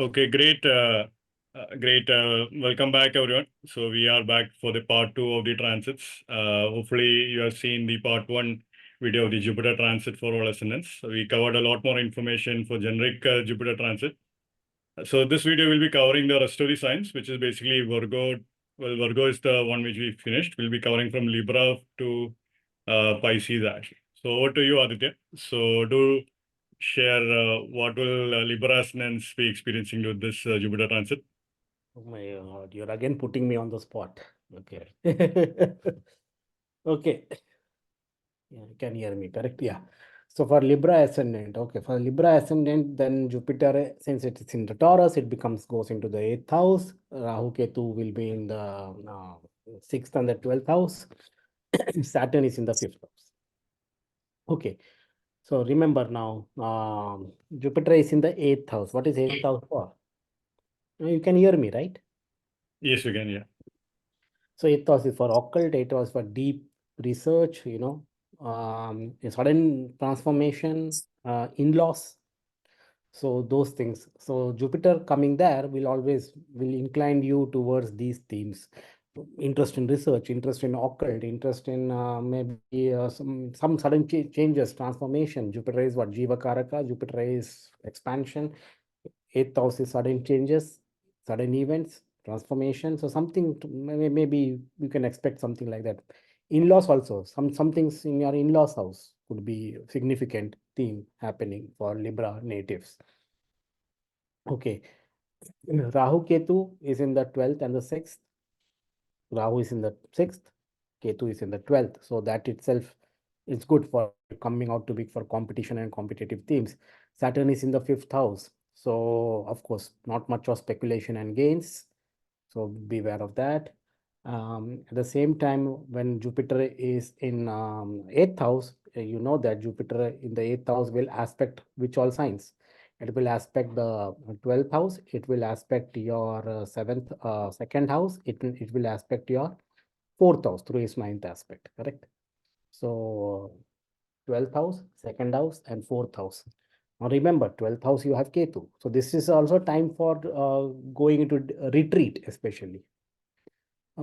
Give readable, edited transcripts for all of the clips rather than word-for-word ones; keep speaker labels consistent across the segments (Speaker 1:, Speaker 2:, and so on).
Speaker 1: Okay, great. Great. Welcome back, everyone. So we are back for the part two of the transits. Hopefully, you have seen the part one video of the Jupiter transit for all ascendants. So we covered a lot more information for generic Jupiter transit. So this video will be covering the rest of the signs, which is basically Virgo. Well, Virgo is the one which we finished. We'll be covering from Libra to Pisces actually. So over to you, Aditya. So do share what will Libra ascendants be experiencing with this Jupiter transit?
Speaker 2: Oh my God, you're again putting me on the spot. Okay. Okay. Yeah, you can hear me, correct? Yeah. So for Libra ascendant, okay, for Libra ascendant, then Jupiter, since it is in the Taurus, it goes into the 8th house. Rahu Ketu will be in the 6th and the 12th house. Saturn is in the 5th house. Okay. So remember now, Jupiter is in the 8th house. What is 8th house for? You can hear me, right?
Speaker 1: Yes, we can. Yeah.
Speaker 2: So 8th house is for occult, 8th house for deep research, a sudden transformation, in-laws. So those things. So Jupiter coming there will incline you towards these themes. Interest in research, interest in occult, interest in maybe some sudden changes, transformation. Jupiter is what? Jiva Karaka. Jupiter is expansion. 8th house is sudden changes, sudden events, transformation. So something maybe you can expect something like that. In-laws also, some things in your in-laws house could be significant theme happening for Libra natives. Okay. Rahu Ketu is in the 12th and the 6th. Rahu is in the 6th, Ketu is in the 12th. So that itself is good for coming out to be for competition and competitive themes. Saturn is in the 5th house. So of course, not much of speculation and gains. So beware of that. At the same time, when Jupiter is in 8th house, you know that Jupiter in the 8th house will aspect which all signs. It will aspect the 12th house. It will aspect your 2nd house. It will aspect your 4th house through its 9th aspect, correct? So 12th house, 2nd house, and 4th house. Now remember, 12th house you have Ketu. So this is also time for going into retreat, especially.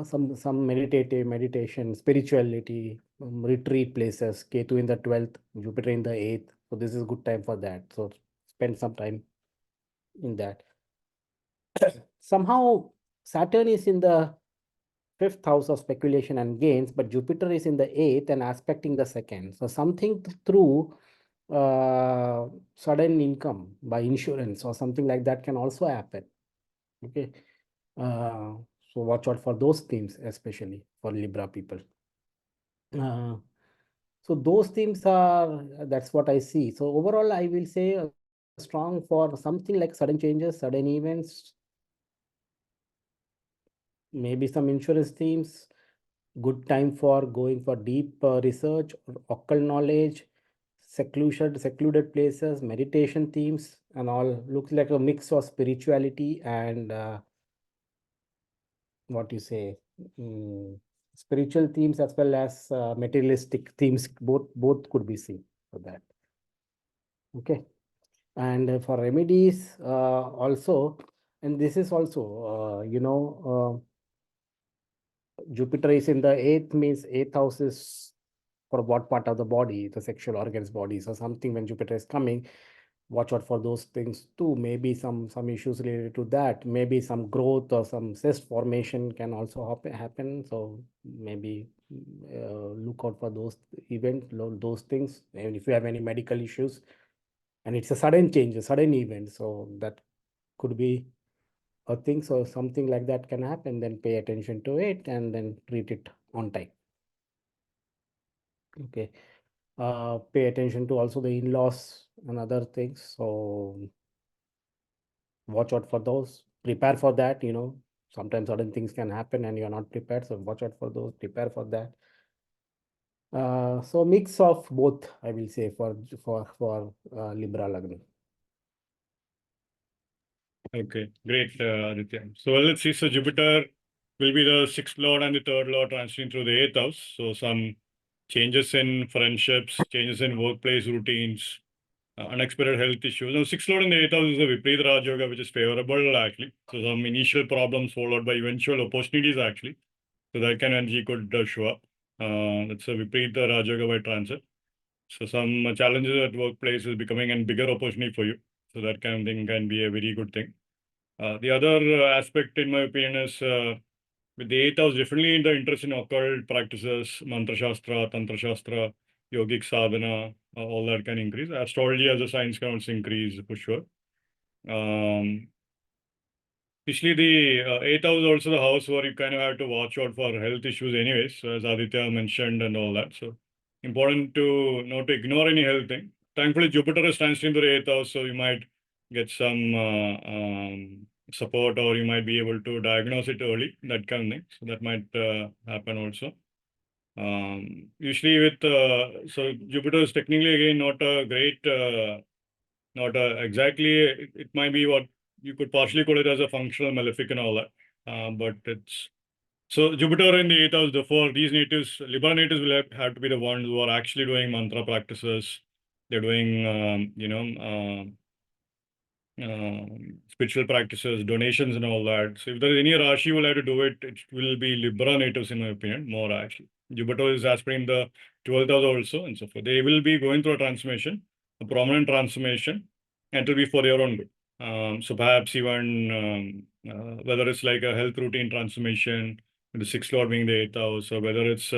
Speaker 2: Some meditation, spirituality, retreat places, Ketu in the 12th, Jupiter in the 8th. So this is a good time for that. So spend some time in that. Somehow Saturn is in the 5th house of speculation and gains, but Jupiter is in the 8th and aspecting the 2nd. So something through sudden income by insurance or something like that can also happen. Okay. So watch out for those themes, especially for Libra people. So those themes that's what I see. So overall, I will say strong for something like sudden changes, sudden events, maybe some insurance themes, good time for going for deep research or occult knowledge, secluded places, meditation themes, and all. Looks like a mix of spirituality and what you say, spiritual themes as well as materialistic themes. Both could be seen for that. Okay. And for remedies also, and this is also, Jupiter is in the 8th, means 8th house is for what part of the body, the sexual organs body. So something when Jupiter is coming, watch out for those things too. Maybe some issues related to that. Maybe some growth or some cyst formation can also happen. So maybe look out for those events, those things. And if you have any medical issues, and it's a sudden change, a sudden event, so that could be a thing. So something like that can happen. Then pay attention to it and then treat it on time. Okay. Pay attention to also the in-laws and other things. So watch out for those. Prepare for that. Sometimes certain things can happen and you're not prepared. So watch out for those. Prepare for that. So mix of both, I will say, for Libra Lagna.
Speaker 1: Okay, great, Aditya. So let's see. So Jupiter will be the 6th lord and the 3rd lord transiting through the 8th house. So some changes in friendships, changes in workplace routines, unexpected health issues. Now, 6th Lord in the 8th house is a Vipreet Raj Yoga, which is favorable actually. So some initial problems followed by eventual opportunities actually. So that kind of energy could show up. That's a Vipreet Raj Yoga by transit. So some challenges at workplace is becoming a bigger opportunity for you. So that kind of thing can be a very good thing. The other aspect, in my opinion, is with the 8th house, definitely in the interest in occult practices, mantra shastra, tantra shastra, yogic sadhana, all that can increase. Astrology as a science can also increase for sure. Especially the 8th house is also the house where you kind of have to watch out for health issues anyways, so as Aditya mentioned and all that. So important to not to ignore any health thing. Thankfully, Jupiter is transiting to the 8th house, so you might get some support, or you might be able to diagnose it early, that kind of thing. So that might happen also. Usually with, so Jupiter is technically again not a great, not exactly, it might be what you could partially call it as a functional malefic and all that. But it's, so Jupiter in the 8th house, therefore these natives, Libra natives will have to be the ones who are actually doing mantra practices. They're doing, spiritual practices, donations, and all that. So if there is any Rashi will have to do it, it will be Libra natives, in my opinion, more actually. Jupiter is aspiring the 12th house also, and so forth. They will be going through a transformation, a prominent transformation, and it will be for their own good. So perhaps even whether it's like a health routine transformation, with the 6th lord being the 8th house, or whether it's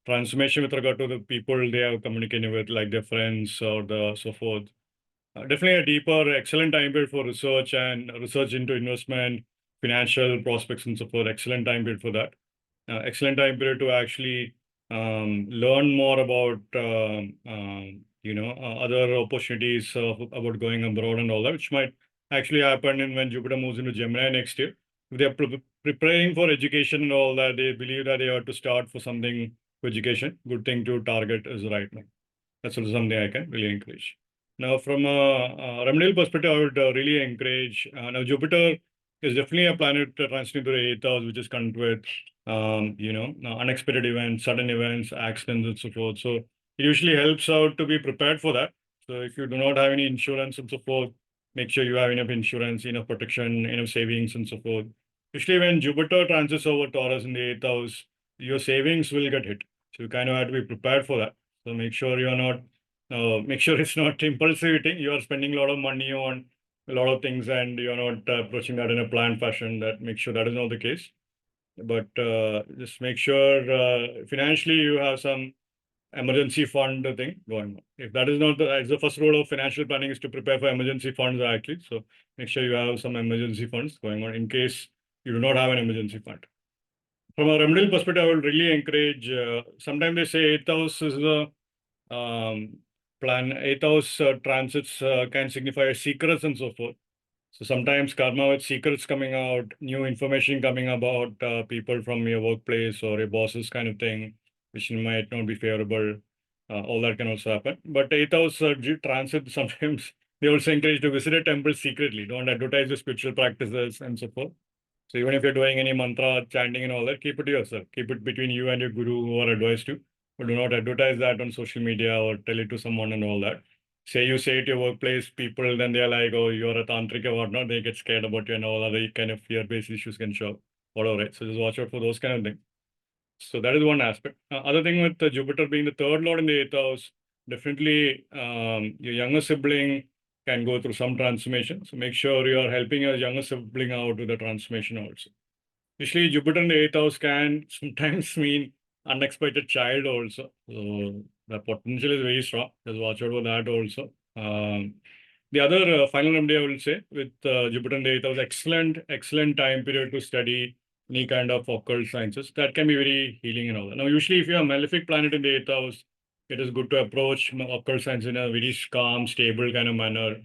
Speaker 1: transformation with regard to the people they are communicating with, like their friends or the so forth. Definitely a deeper, excellent time period for research and research into investment, financial prospects, and so forth. Excellent time period for that. Excellent time period to actually learn more about other opportunities about going abroad and all that, which might actually happen when Jupiter moves into Gemini next year. If they are preparing for education and all that, they believe that they have to start for something for education. Good thing to target is right now. That's also something I can really encourage. Now, from a remedial perspective, I would really encourage. Now, Jupiter is definitely a planet transiting to the 8th house, which is connected with, unexpected events, sudden events, accidents, and so forth. So it usually helps out to be prepared for that. So if you do not have any insurance and so forth, make sure you have enough insurance, enough protection, enough savings, and so forth. Usually, when Jupiter transits over Taurus in the 8th house, your savings will get hit. So you kind of have to be prepared for that. So make sure you are not, make sure it's not impulsive eating. You are spending a lot of money on a lot of things and you're not approaching that in a planned fashion. That make sure that is not the case. But just make sure financially you have some emergency fund thing going on. If that is not the first rule of financial planning is to prepare for emergency funds actually. So make sure you have some emergency funds going on in case you do not have an emergency fund. From a remedial perspective, I would really encourage, sometimes they say 8th house is the plan, 8th house transits can signify secrets and so forth. So sometimes karma with secrets coming out, new information coming about people from your workplace or your bosses kind of thing, which might not be favorable. All that can also happen. But 8th house transit, sometimes they also encourage to visit a temple secretly. Don't advertise the spiritual practices and so forth. So even if you're doing any mantra chanting and all that, keep it to yourself. Keep it between you and your guru who are advised to. But do not advertise that on social media or tell it to someone and all that. Say you say it to your workplace people, then they're like, oh, you're a tantric or whatnot. They get scared about you and all other kind of fear-based issues can show up. Whatever, right? So just watch out for those kind of things. So that is one aspect. Other thing with Jupiter being the third lord in the 8th house, definitely your younger sibling can go through some transformation. So make sure you are helping your younger sibling out with the transformation also. Usually Jupiter in the 8th house can sometimes mean unexpected child also. So the potential is very strong. Just watch out for that also. The other final remedy I will say with Jupiter in the 8th house, excellent time period to study any kind of occult sciences. That can be very healing and all that. Now, usually if you have a malefic planet in the 8th house, it is good to approach occult science in a very calm, stable kind of manner.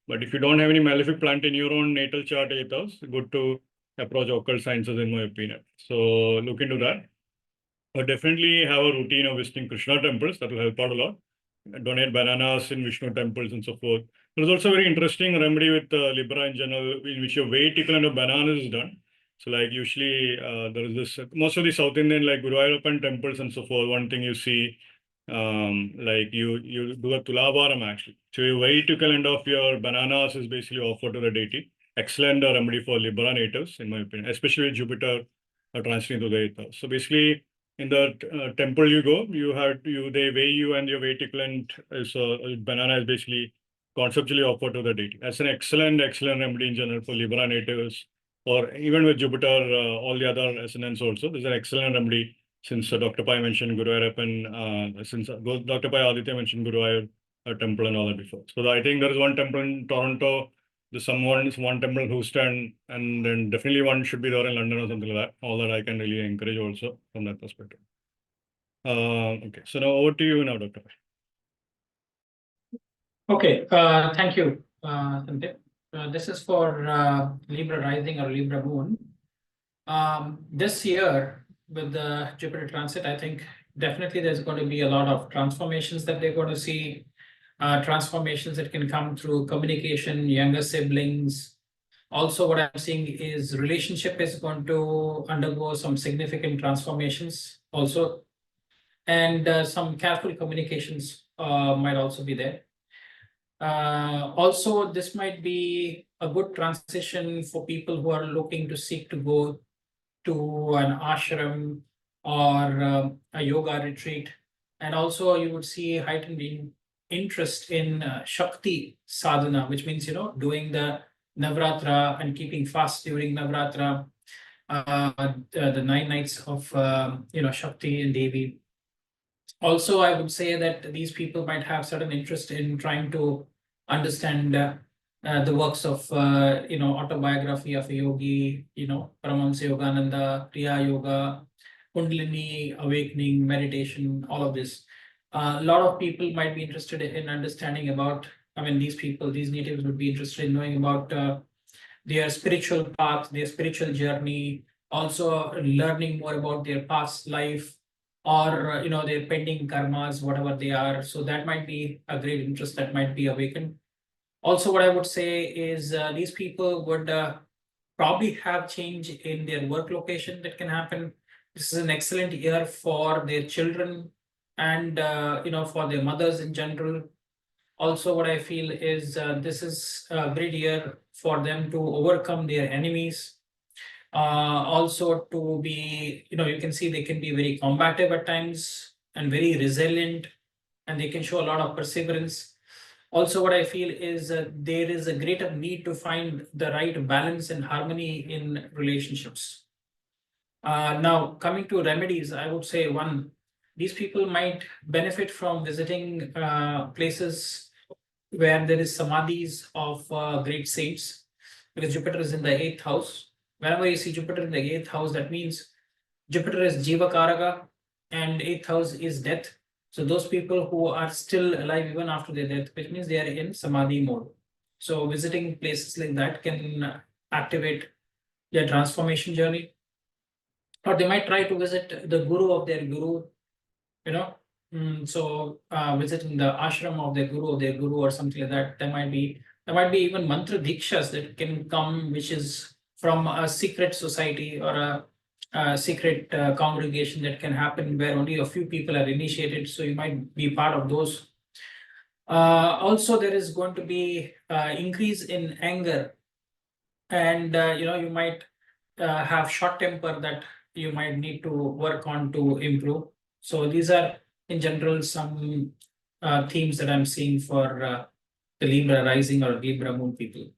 Speaker 1: But if you don't have any malefic planet in your own natal chart 8th house, good to approach occult sciences in my opinion. So look into that. But definitely have a routine of visiting Krishna temples. That will help out a lot. Donate bananas in Vishnu temples and so forth. There's also a very interesting remedy with Libra in general, in which your weight equivalent of bananas is done. So like usually there is this, most of the South Indian like Guruvayurappan temples and so forth, one thing you see, Like you do a tulavaram actually. So you wait to end off your bananas is basically offered to the deity. Excellent remedy for Libra natives, in my opinion, especially with Jupiter transiting to the 8th house. So basically, in the temple you go, they weigh you, and your weight equivalent is banana is basically conceptually offered to the deity. That's an excellent remedy in general for Libra natives, or even with Jupiter, all the other ascendants also. There's an excellent remedy since Dr. Pai mentioned Guruvayurappan, since Dr. Pai Aditya mentioned Guruvayur temple and all that before. So I think there is one temple in Toronto, there's one temple in Houston, and then definitely one should be there in London or something like that. All that I can really encourage also from that perspective. Okay, so now over to you now, Dr. Pai.
Speaker 3: Okay, thank you, Sandeep. This is for Libra rising or Libra moon. This year, with the Jupiter transit, I think definitely there's going to be a lot of transformations that they're going to see. Transformations that can come through communication, younger siblings. Also, what I'm seeing is relationship is going to undergo some significant transformations also. And some careful communications might also be there. Also, this might be a good transition for people who are looking to seek to go to an ashram or a yoga retreat. And also, you would see heightened interest in Shakti sadhana, which means, doing the Navratra and keeping fast during Navratra, the 9 nights of, Shakti and Devi. Also, I would say that these people might have certain interest in trying to understand the works of, autobiography of a yogi, Paramahamsa Yogananda, Kriya Yoga, Kundalini, awakening, meditation, all of this. A lot of people might be interested in understanding about, these natives would be interested in knowing about their spiritual path, their spiritual journey, also learning more about their past life, or their pending karmas, whatever they are. So that might be a great interest that might be awakened. Also, what I would say is these people would probably have change in their work location that can happen. This is an excellent year for their children and for their mothers in general. Also, what I feel is this is a great year for them to overcome their enemies. Also to be, you can see they can be very combative at times and very resilient, and they can show a lot of perseverance. Also, what I feel is there is a greater need to find the right balance and harmony in relationships. Now, coming to remedies, I would say one, these people might benefit from visiting places where there is samadhis of great saints, because Jupiter is in the 8th house. Whenever you see Jupiter in the 8th house, that means Jupiter is Jiva Karaka and 8th house is death. So those people who are still alive even after their death, which means they are in Samadhi mode. So visiting places like that can activate their transformation journey. Or they might try to visit the guru of their guru, so visiting the ashram of their guru or something like that. There might be even mantra dikshas that can come, which is from a secret society or a secret congregation that can happen where only a few people are initiated. So you might be part of those. Also, there is going to be increase in anger, and you might have short temper that you might need to work on to improve. So these are in general some themes that I'm seeing for the Libra rising or Libra moon people.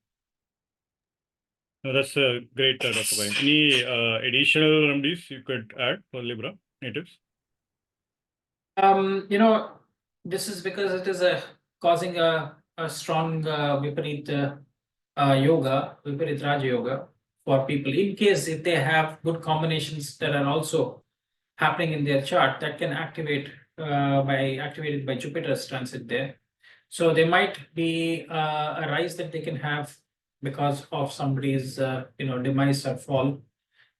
Speaker 1: No, that's a great, Dr. Pai. Any additional remedies you could add for Libra natives?
Speaker 3: This is because it is causing a strong Viparit yoga, Viparit Raja yoga for people. In case if they have good combinations that are also happening in their chart, that can activated by Jupiter's transit there. So there might be a rise that they can have because of somebody's demise or fall.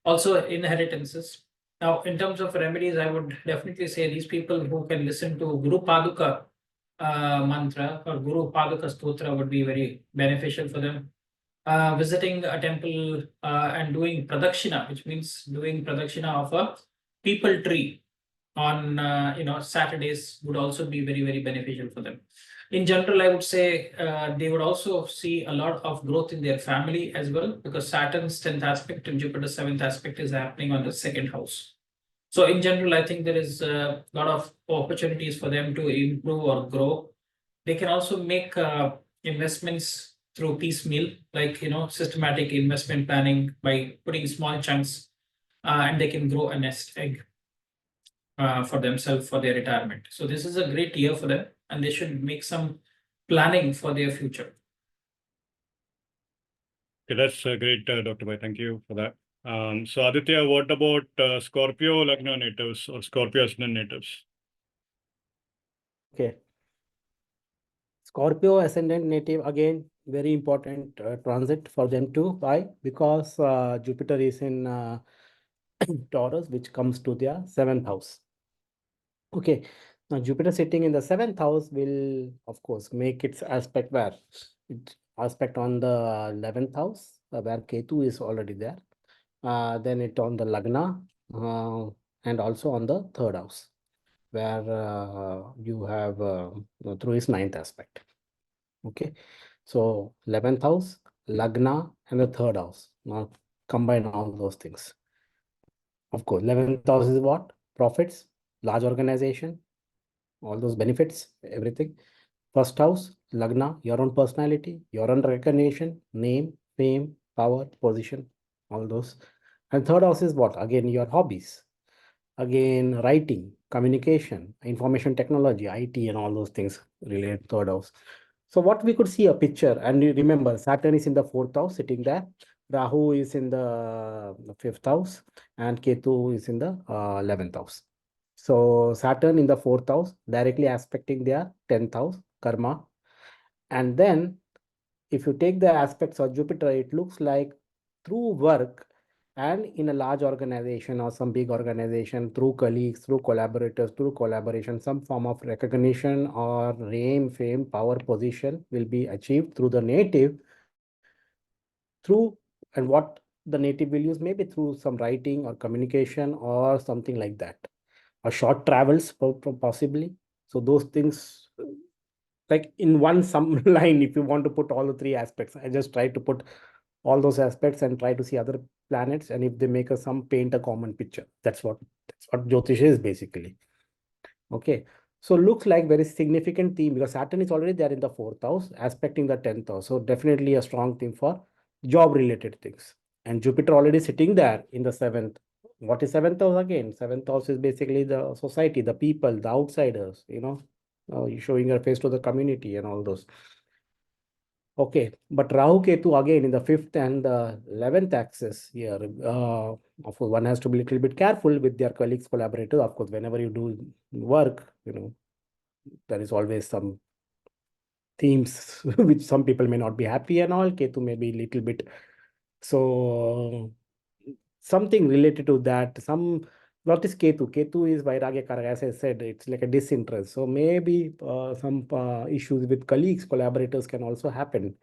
Speaker 3: Also inheritances. Now, in terms of remedies, I would definitely say these people who can listen to Guru Paduka mantra or Guru Paduka Stotra would be very beneficial for them. Visiting a temple and doing pradakshina, which means doing pradakshina of a people tree. on Saturdays would also be very, very beneficial for them. In general, I would say they would also see a lot of growth in their family as well, because Saturn's 10th aspect and Jupiter's 7th aspect is happening on the second house. So in general, I think there is a lot of opportunities for them to improve or grow. They can also make investments through piecemeal, like systematic investment planning by putting small chunks, and they can grow a nest egg for themselves for their retirement. So this is a great year for them, and they should make some planning for their future.
Speaker 1: Okay, that's great, Dr. Bhai. Thank you for that. So Aditya, what about Scorpio Lagna natives or Scorpio ascendant natives?
Speaker 2: Okay. Scorpio ascendant native, again, very important transit for them too. Why? Because Jupiter is in Taurus, which comes to their 7th house. Okay. Now Jupiter sitting in the 7th house will, of course, make its aspect where? It aspect on the 11th house, where Ketu is already there. Then it on the Lagna, and also on the 3rd house, where you have through his 9th aspect. Okay, so 11th house, Lagna, and the 3rd house. Now combine all those things. Of course, 11th house is what? Profits, large organization, all those benefits, everything. First house, Lagna, your own personality, your own recognition, name, fame, power, position, all those. And 3rd house is what? Again, your hobbies. Again, writing, communication, information technology, IT, and all those things related to 3rd house. So what we could see a picture, and you remember Saturn is in the 4th house sitting there, Rahu is in the 5th house, and Ketu is in the 11th house. So Saturn in the 4th house directly aspecting their 10th house, karma. And then if you take the aspects of Jupiter, it looks like through work and in a large organization or some big organization, through colleagues, through collaborators, through collaboration, some form of recognition or name, fame, power, position will be achieved through the native, through, and what the native will use, maybe through some writing or communication or something like that, or short travels possibly. So those things, like in one some line, if you want to put all the 3 aspects, I just try to put all those aspects and try to see other planets, and if they make a some paint a common picture. That's what Jyotish is basically. Okay, so looks like very significant theme, because Saturn is already there in the 4th house aspecting the 10th house, so definitely a strong theme for job related things. And Jupiter already sitting there in the 7th. What is 7th house again? 7th house is basically the society, the people, the outsiders, you showing your face to the community and all those. Okay, but Rahu Ketu again in the 5th and the 11th axis here. Of course, one has to be a little bit careful with their colleagues, collaborators. Of course, whenever you do work, there is always some themes which some people may not be happy and all. Ketu may be a little bit. So something related to that. What is Ketu? Ketu is Vairagya Karaka. As I said, it's like a disinterest. So maybe some issues with colleagues, collaborators can also happen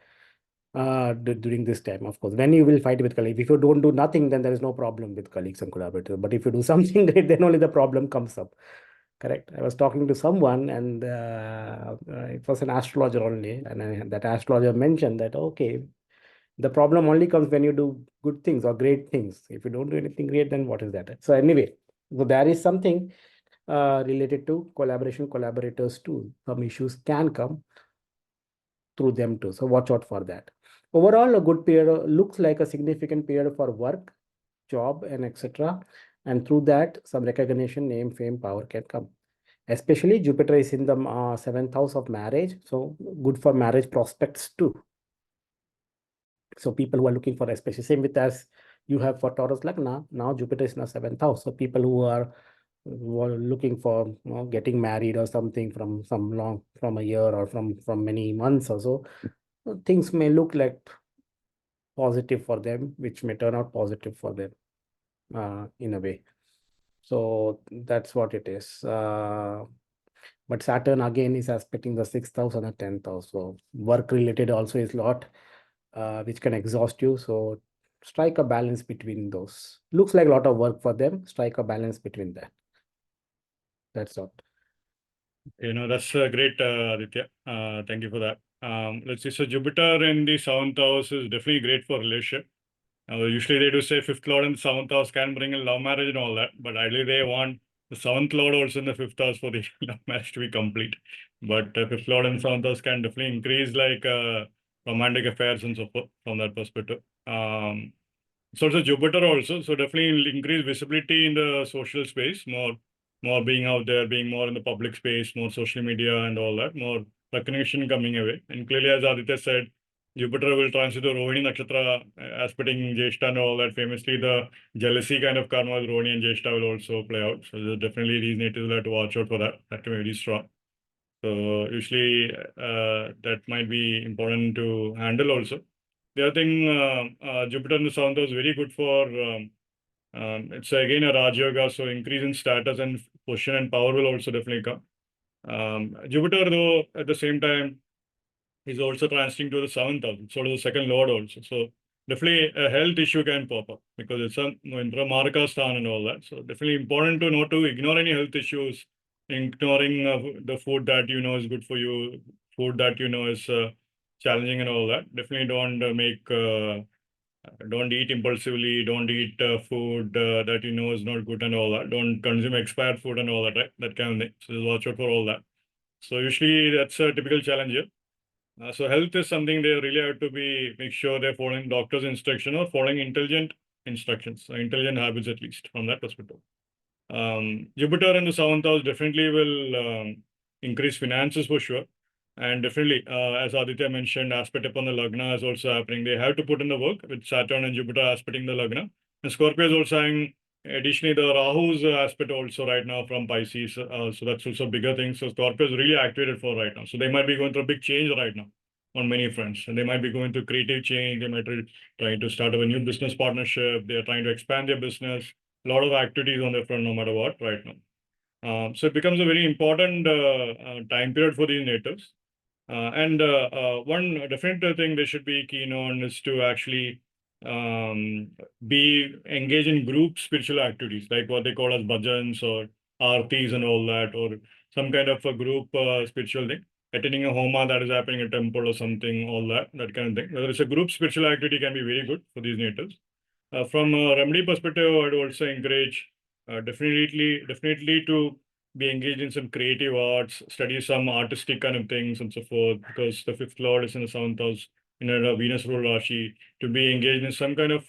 Speaker 2: during this time. Of course, when you will fight with colleagues, if you don't do nothing, then there is no problem with colleagues and collaborators. But if you do something great, then only the problem comes up. Correct. I was talking to someone, and it was an astrologer only, and that astrologer mentioned that, okay, the problem only comes when you do good things or great things. If you don't do anything great, then what is that? So anyway, so there is something related to collaboration, collaborators too. Some issues can come through them too. So watch out for that. Overall, a good period, looks like a significant period for work, job, and etc. And through that, some recognition, name, fame, power can come. Especially Jupiter is in the 7th house of marriage. So good for marriage prospects too. So people who are looking for, especially same with as you have for Taurus Lagna, now Jupiter is in the 7th house. So people who are looking for getting married or something from a year or from many months or so, things may look like positive for them, which may turn out positive for them in a way. So that's what it is. But Saturn again is aspecting the 6th house and the 10th house. So work related also is a lot which can exhaust you. So strike a balance between those. Looks like a lot of work for them. Strike a balance between that. That's what.
Speaker 1: That's great, Aditya. Thank you for that. Let's see. So Jupiter in the 7th house is definitely great for relationship. Usually they do say 5th lord in the 7th house can bring in love marriage and all that, but ideally they want the 7th lord also in the 5th house for the love marriage to be complete. But 5th lord in the 7th house can definitely increase like romantic affairs and so forth from that perspective. It's also Jupiter also, so definitely increase visibility in the social space, more being out there, being more in the public space, more social media and all that, more recognition coming away. And clearly, as Aditya said, Jupiter will transit the Rohini Nakshatra, aspecting Jyeshta and all that. Famously, the jealousy kind of karma with Rohini and Jyeshta will also play out. So there's definitely these natives will have to watch out for that. That can be very strong. So usually that might be important to handle also. The other thing, Jupiter in the 7th was very good for, it's again a Raj Yoga, so increase in status and position and power will also definitely come. Jupiter, though, at the same time, is also transiting to the 7th house, sort of the second lord also. So definitely a health issue can pop up because it's a Maraka Sthan and all that. So definitely important to not to ignore any health issues, ignoring the food that you know is good for you, food that you know is challenging and all that. Definitely don't eat impulsively, don't eat food that you know is not good and all that. Don't consume expired food and all that, right? That kind of thing. So just watch out for all that. So usually that's a typical challenge here. So health is something they really have to make sure they're following doctor's instruction or following intelligent instructions, intelligent habits at least from that perspective. Jupiter in the 7th house definitely will increase finances for sure. And definitely, as Aditya mentioned, aspect upon the Lagna is also happening. They have to put in the work with Saturn and Jupiter aspecting the Lagna. And Scorpio is also having additionally the Rahu's aspect also right now from Pisces. So that's also a bigger thing. So Scorpio is really activated for right now. So they might be going through a big change right now on many fronts. And they might be going through creative change. They might be trying to start up a new business partnership. They're trying to expand their business. A lot of activities on their front no matter what right now. So it becomes a very important time period for these natives. And one definite thing they should be keen on is to actually be engaged in group spiritual activities, like what they call as bhajans or artis and all that, or some kind of a group spiritual thing. Attending a homa that is happening at a temple or something, all that kind of thing. Whether it's a group spiritual activity can be very good for these natives. From a remedy perspective, I'd also encourage definitely to be engaged in some creative arts, study some artistic kind of things and so forth, because the 5th lord is in the 7th house in a Venus rule Rashi, to be engaged in some kind of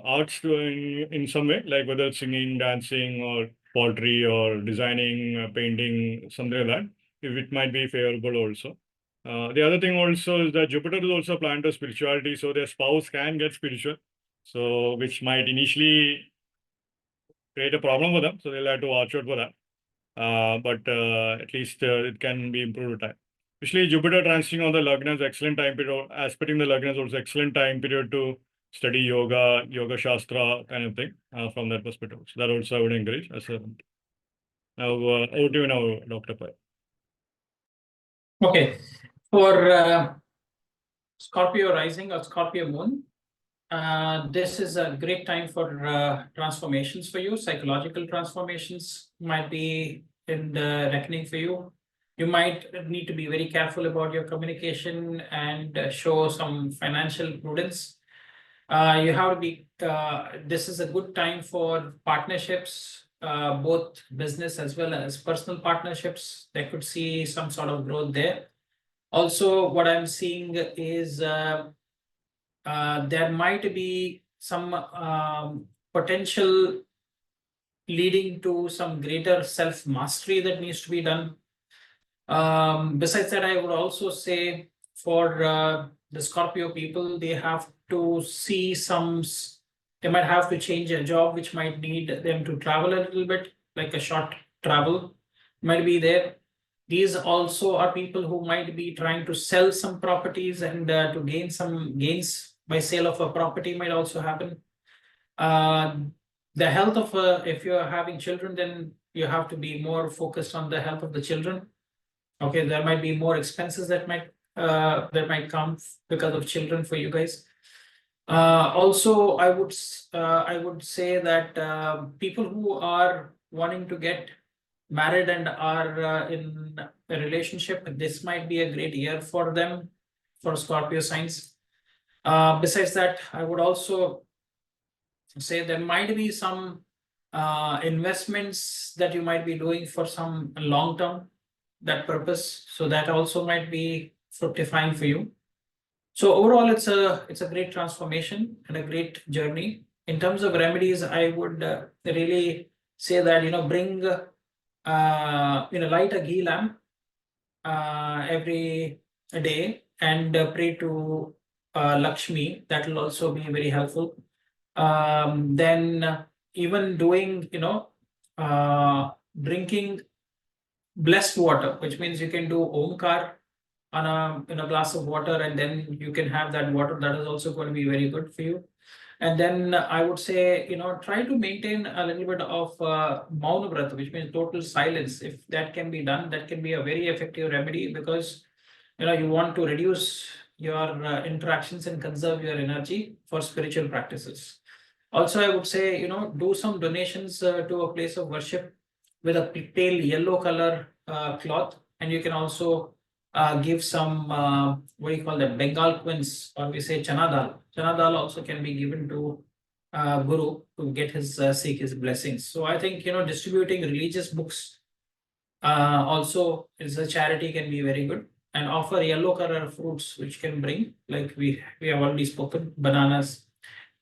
Speaker 1: arts in some way, like whether it's singing, dancing, or pottery, or designing, painting, something like that, if it might be favorable also. The other thing also is that Jupiter is also a planet of spirituality, so their spouse can get spiritual, so which might initially create a problem for them, so they'll have to watch out for that. But at least it can be improved with time. Usually Jupiter transiting on the Lagna is excellent time period. Aspecting the Lagna is also excellent time period to study yoga, yoga shastra kind of thing from that perspective. So that also I would encourage. Now over to you now, Dr. Pai.
Speaker 3: Okay, for Scorpio rising or Scorpio moon, this is a great time for transformations for you. Psychological transformations might be in the reckoning for you. You might need to be very careful about your communication and show some financial prudence. You have to be, this is a good time for partnerships, both business as well as personal partnerships. They could see some sort of growth there. Also, what I'm seeing is there might be some potential leading to some greater self-mastery that needs to be done. Besides that, I would also say for the Scorpio people, they have to see they might have to change a job, which might need them to travel a little bit, like a short travel might be there. These also are people who might be trying to sell some properties and to gain some gains by sale of a property might also happen. The health of if you're having children, then you have to be more focused on the health of the children. Okay, there might be more expenses that might come because of children for you guys. Also, I would say that people who are wanting to get married and are in a relationship, this might be a great year for them, for Scorpio signs. Besides that, I would also say there might be some investments that you might be doing for some long term that purpose. So that also might be fructifying for you. So overall, it's a great transformation and a great journey. In terms of remedies, I would really say that bring light a ghee lamp every day and pray to Lakshmi. That will also be very helpful. Then even doing drinking blessed water, which means you can do Omkar on a glass of water, and then you can have that water. That is also going to be very good for you. And then I would say, try to maintain a little bit of Mauna Vrata, which means total silence. If that can be done, that can be a very effective remedy, because you want to reduce your interactions and conserve your energy for spiritual practices. Also, I would say, do some donations to a place of worship with a pale yellow color cloth, and you can also give some what do you call that, Bengal quince, or we say chana dal. Chana dal also can be given to Guru to get his seek his blessings. So I think distributing religious books also is a charity, can be very good, and offer yellow color fruits which can bring, like we have already spoken, bananas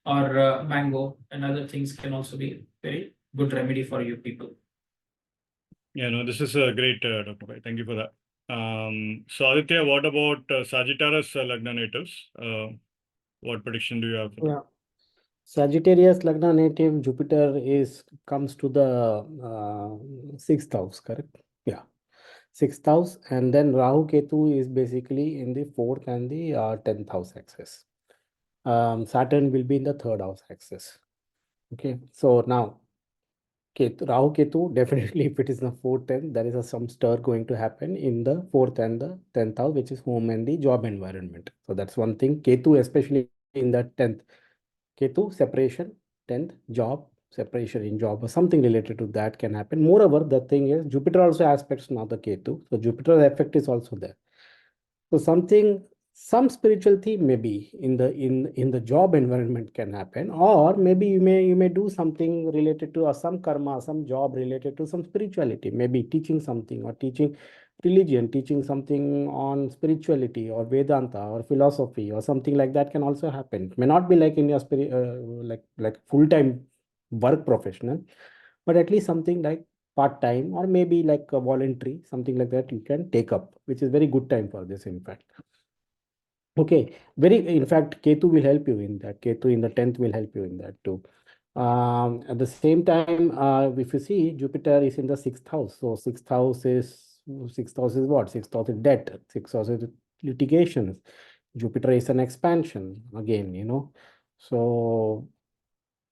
Speaker 3: or mango and other things can also be very good remedy for you people.
Speaker 1: Yeah, no, this is a great, Dr. Pai. Thank you for that. So Aditya, what about Sagittarius Lagna natives? What prediction do you have for them?
Speaker 2: Yeah. Sagittarius Lagna native, Jupiter comes to the 6th house, correct? Yeah, 6th house, and then Rahu Ketu is basically in the 4th and the 10th house axis. Saturn will be in the 3rd house axis. Okay, so now Rahu Ketu, definitely if it is in the 4th, 10th, there is some stir going to happen in the 4th and the 10th house, which is home and the job environment. So that's one thing. Ketu, especially in the 10th. Ketu, separation, 10th, job, separation in job, or something related to that can happen. Moreover, the thing is, Jupiter also aspects now the Ketu. So Jupiter's effect is also there. So some spiritual theme maybe in the job environment can happen, or maybe you may do something related to some karma, some job related to some spirituality, maybe teaching something or teaching religion, teaching something on spirituality or Vedanta or philosophy or something like that can also happen. It may not be like in your spirit, like full-time work professional, but at least something like part-time or maybe like a voluntary, something like that you can take up, which is very good time for this, in fact. Okay, in fact, Ketu will help you in that. Ketu in the 10th will help you in that too. At the same time, if you see, Jupiter is in the 6th house. So 6th house is what? 6th house is debt. 6th house is litigations. Jupiter is an expansion again, So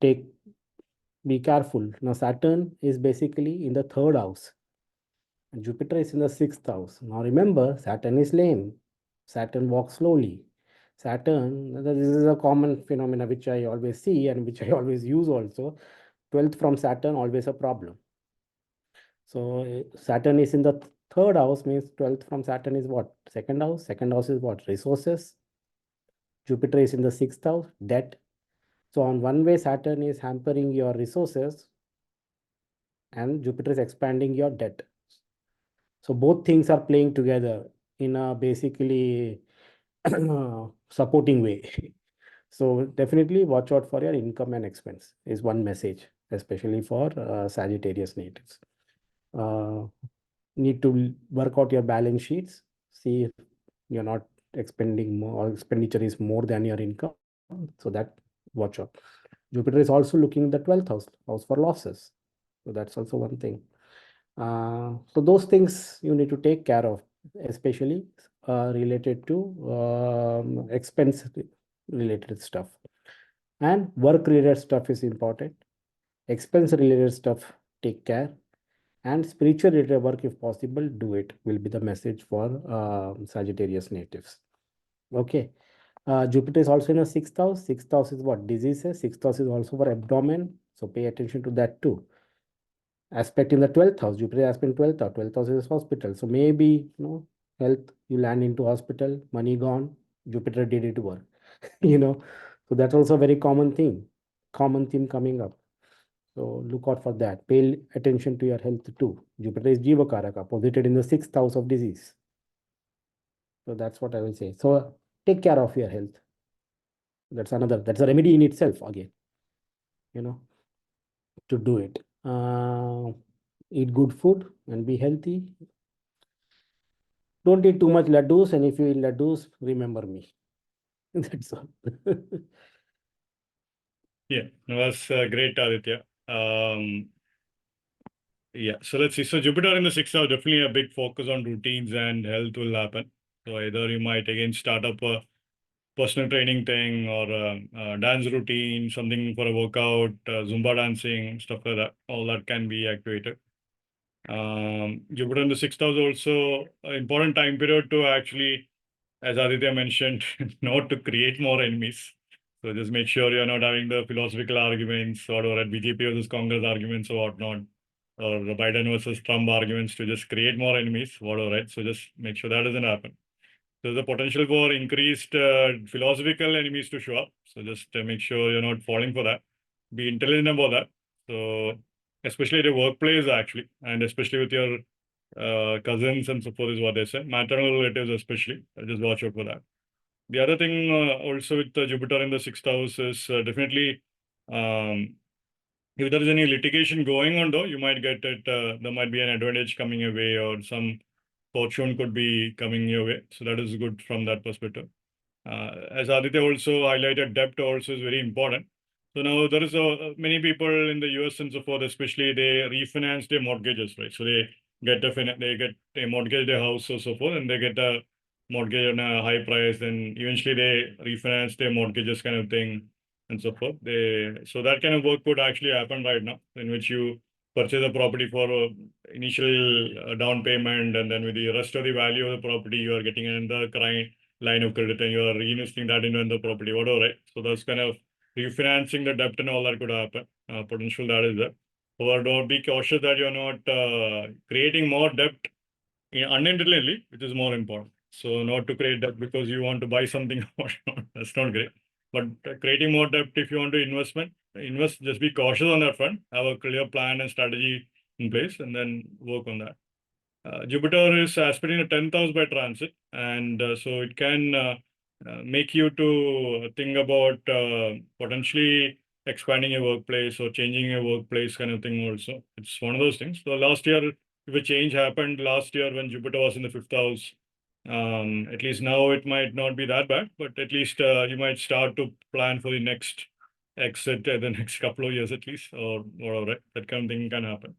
Speaker 2: be careful. Now Saturn is basically in the 3rd house. And Jupiter is in the 6th house. Now remember, Saturn is lame. Saturn walks slowly. Saturn, this is a common phenomena which I always see and which I always use also. 12th from Saturn, always a problem. So Saturn is in the 3rd house, means 12th from Saturn is what? 2nd house. 2nd house is what? Resources. Jupiter is in the 6th house, debt. So on one way, Saturn is hampering your resources and Jupiter is expanding your debt. So both things are playing together in a basically supporting way. So definitely watch out for your income and expense is one message, especially for Sagittarius natives. Need to work out your balance sheets. See if you're not expending more, or expenditure is more than your income. So that watch out. Jupiter is also looking at the 12th house for losses. So that's also one thing. So those things you need to take care of, especially related to expense related stuff. And work related stuff is important. Expense related stuff, take care. And spiritual related work, if possible, do it, will be the message for Sagittarius natives. Okay. Jupiter is also in a 6th house. 6th house is what? Diseases. 6th house is also for abdomen. So pay attention to that too. aspect in the 12th house. Jupiter aspect in 12th house. 12th house is hospital. So maybe, health, you land into hospital, money gone, Jupiter did it work. So that's also a very common theme coming up. So look out for that. Pay attention to your health too. Jupiter is Jiva Karaka, posited in the 6th house of disease. So that's what I will say. So take care of your health. That's a remedy in itself again, to do it. Eat good food and be healthy. Don't eat too much laddus, and if you eat laddus, remember me. That's all.
Speaker 1: Yeah, that's great, Aditya. Yeah, so let's see. So Jupiter in the 6th house, definitely a big focus on routines and health will happen. So either you might again start up a personal training thing or a dance routine, something for a workout, Zumba dancing, stuff like that. All that can be activated. Jupiter in the 6th house also an important time period to actually, as Aditya mentioned, not to create more enemies. So just make sure you're not having the philosophical arguments or at BJP versus Congress arguments or whatnot, or the Biden versus Trump arguments to just create more enemies, whatever, right? So just make sure that doesn't happen. There's a potential for increased philosophical enemies to show up. So just make sure you're not falling for that. Be intelligent about that. So especially at the workplace, actually, and especially with your cousins and so forth is what they say. Maternal relatives especially. Just watch out for that. The other thing also with Jupiter in the 6th house is definitely if there is any litigation going on though, you might get it, there might be an advantage coming your way or some fortune could be coming your way. So that is good from that perspective. As Aditya also highlighted, debt also is very important. So now there is many people in the US and so forth, especially they refinance their mortgages, right? So they get a mortgage their house or so forth, and they get a mortgage on a high price, and eventually they refinance their mortgages kind of thing and so forth. So that kind of work could actually happen right now, in which you purchase a property for initial down payment, and then with the rest of the value of the property, you are getting another line of credit and you are reinvesting that into the property, whatever, right? So that's kind of refinancing the debt and all that could happen. Potential that is there. However, don't be cautious that you're not creating more debt unintentionally, which is more important. So not to create debt because you want to buy something. That's not great. But creating more debt if you want to invest, just be cautious on that front. Have a clear plan and strategy in place and then work on that. Jupiter is aspecting the 10th house by transit, and so it can make you to think about potentially expanding your workplace or changing your workplace kind of thing also. It's one of those things. So last year, if a change happened last year when Jupiter was in the 5th house, at least now it might not be that bad, but at least you might start to plan for the next exit the next couple of years at least, or whatever, right? That kind of thing can happen.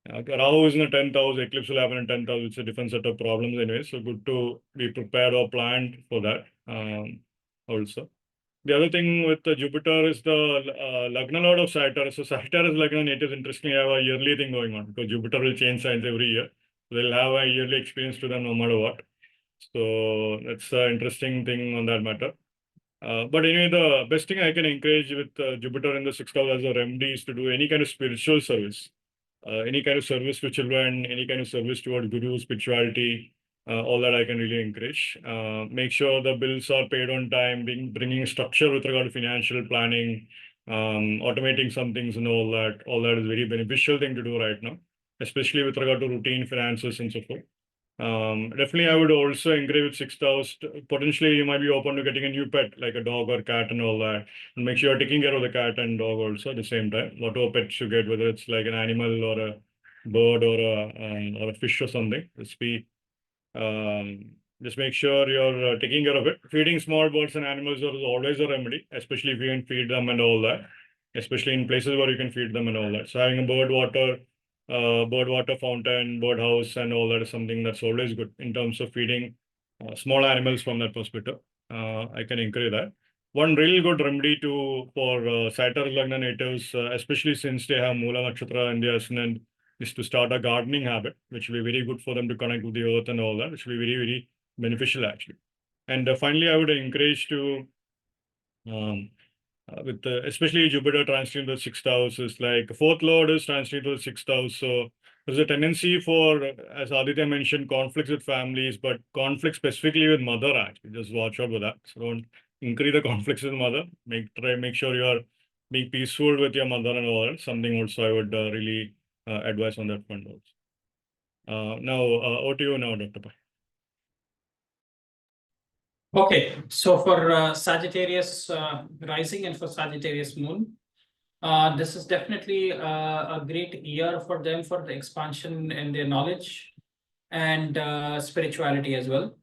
Speaker 1: Rahu is in the 10th house, eclipse will happen in 10th house. It's a different set of problems anyway. So good to be prepared or planned for that also. The other thing with Jupiter is the Lagna Lord of Sagittarius. So Sagittarius Lagna natives interestingly have a yearly thing going on because Jupiter will change signs every year. They'll have a yearly experience to them no matter what. So that's an interesting thing on that matter. But anyway, the best thing I can encourage with Jupiter in the 6th house as a remedy is to do any kind of spiritual service. Any kind of service to children, any kind of service toward guru, spirituality, all that I can really encourage. Make sure the bills are paid on time, bringing structure with regard to financial planning, automating some things and all that. All that is very beneficial thing to do right now, especially with regard to routine finances and so forth. Definitely, I would also encourage with 6th house. Potentially, you might be open to getting a new pet, like a dog or cat and all that. And make sure you're taking care of the cat and dog also at the same time. Whatever pets you get, whether it's like an animal or a bird or a fish or something, just make sure you're taking care of it. Feeding small birds and animals is always a remedy, especially if you can feed them and all that, especially in places where you can feed them and all that. So having a bird water fountain, bird house, and all that is something that's always good in terms of feeding small animals from that perspective. I can encourage that. One really good remedy for Sagittarius Lagna natives, especially since they have Mula Nakshatra in their ascendant, is to start a gardening habit, which will be very good for them to connect with the earth and all that, which will be very, very beneficial actually. And finally, I would encourage to with especially Jupiter transiting the sixth house is like fourth lord is transiting to the sixth house. So there's a tendency for, as Aditya mentioned, conflicts with families, but conflicts specifically with mother actually. Just watch out with that. So don't increase the conflicts with mother. Make sure you are being peaceful with your mother and all that. Something also I would really advise on that front also. Now over to you now, Dr. Pai.
Speaker 3: Okay, so for Sagittarius rising and for Sagittarius moon, this is definitely a great year for them for the expansion in their knowledge and spirituality as well.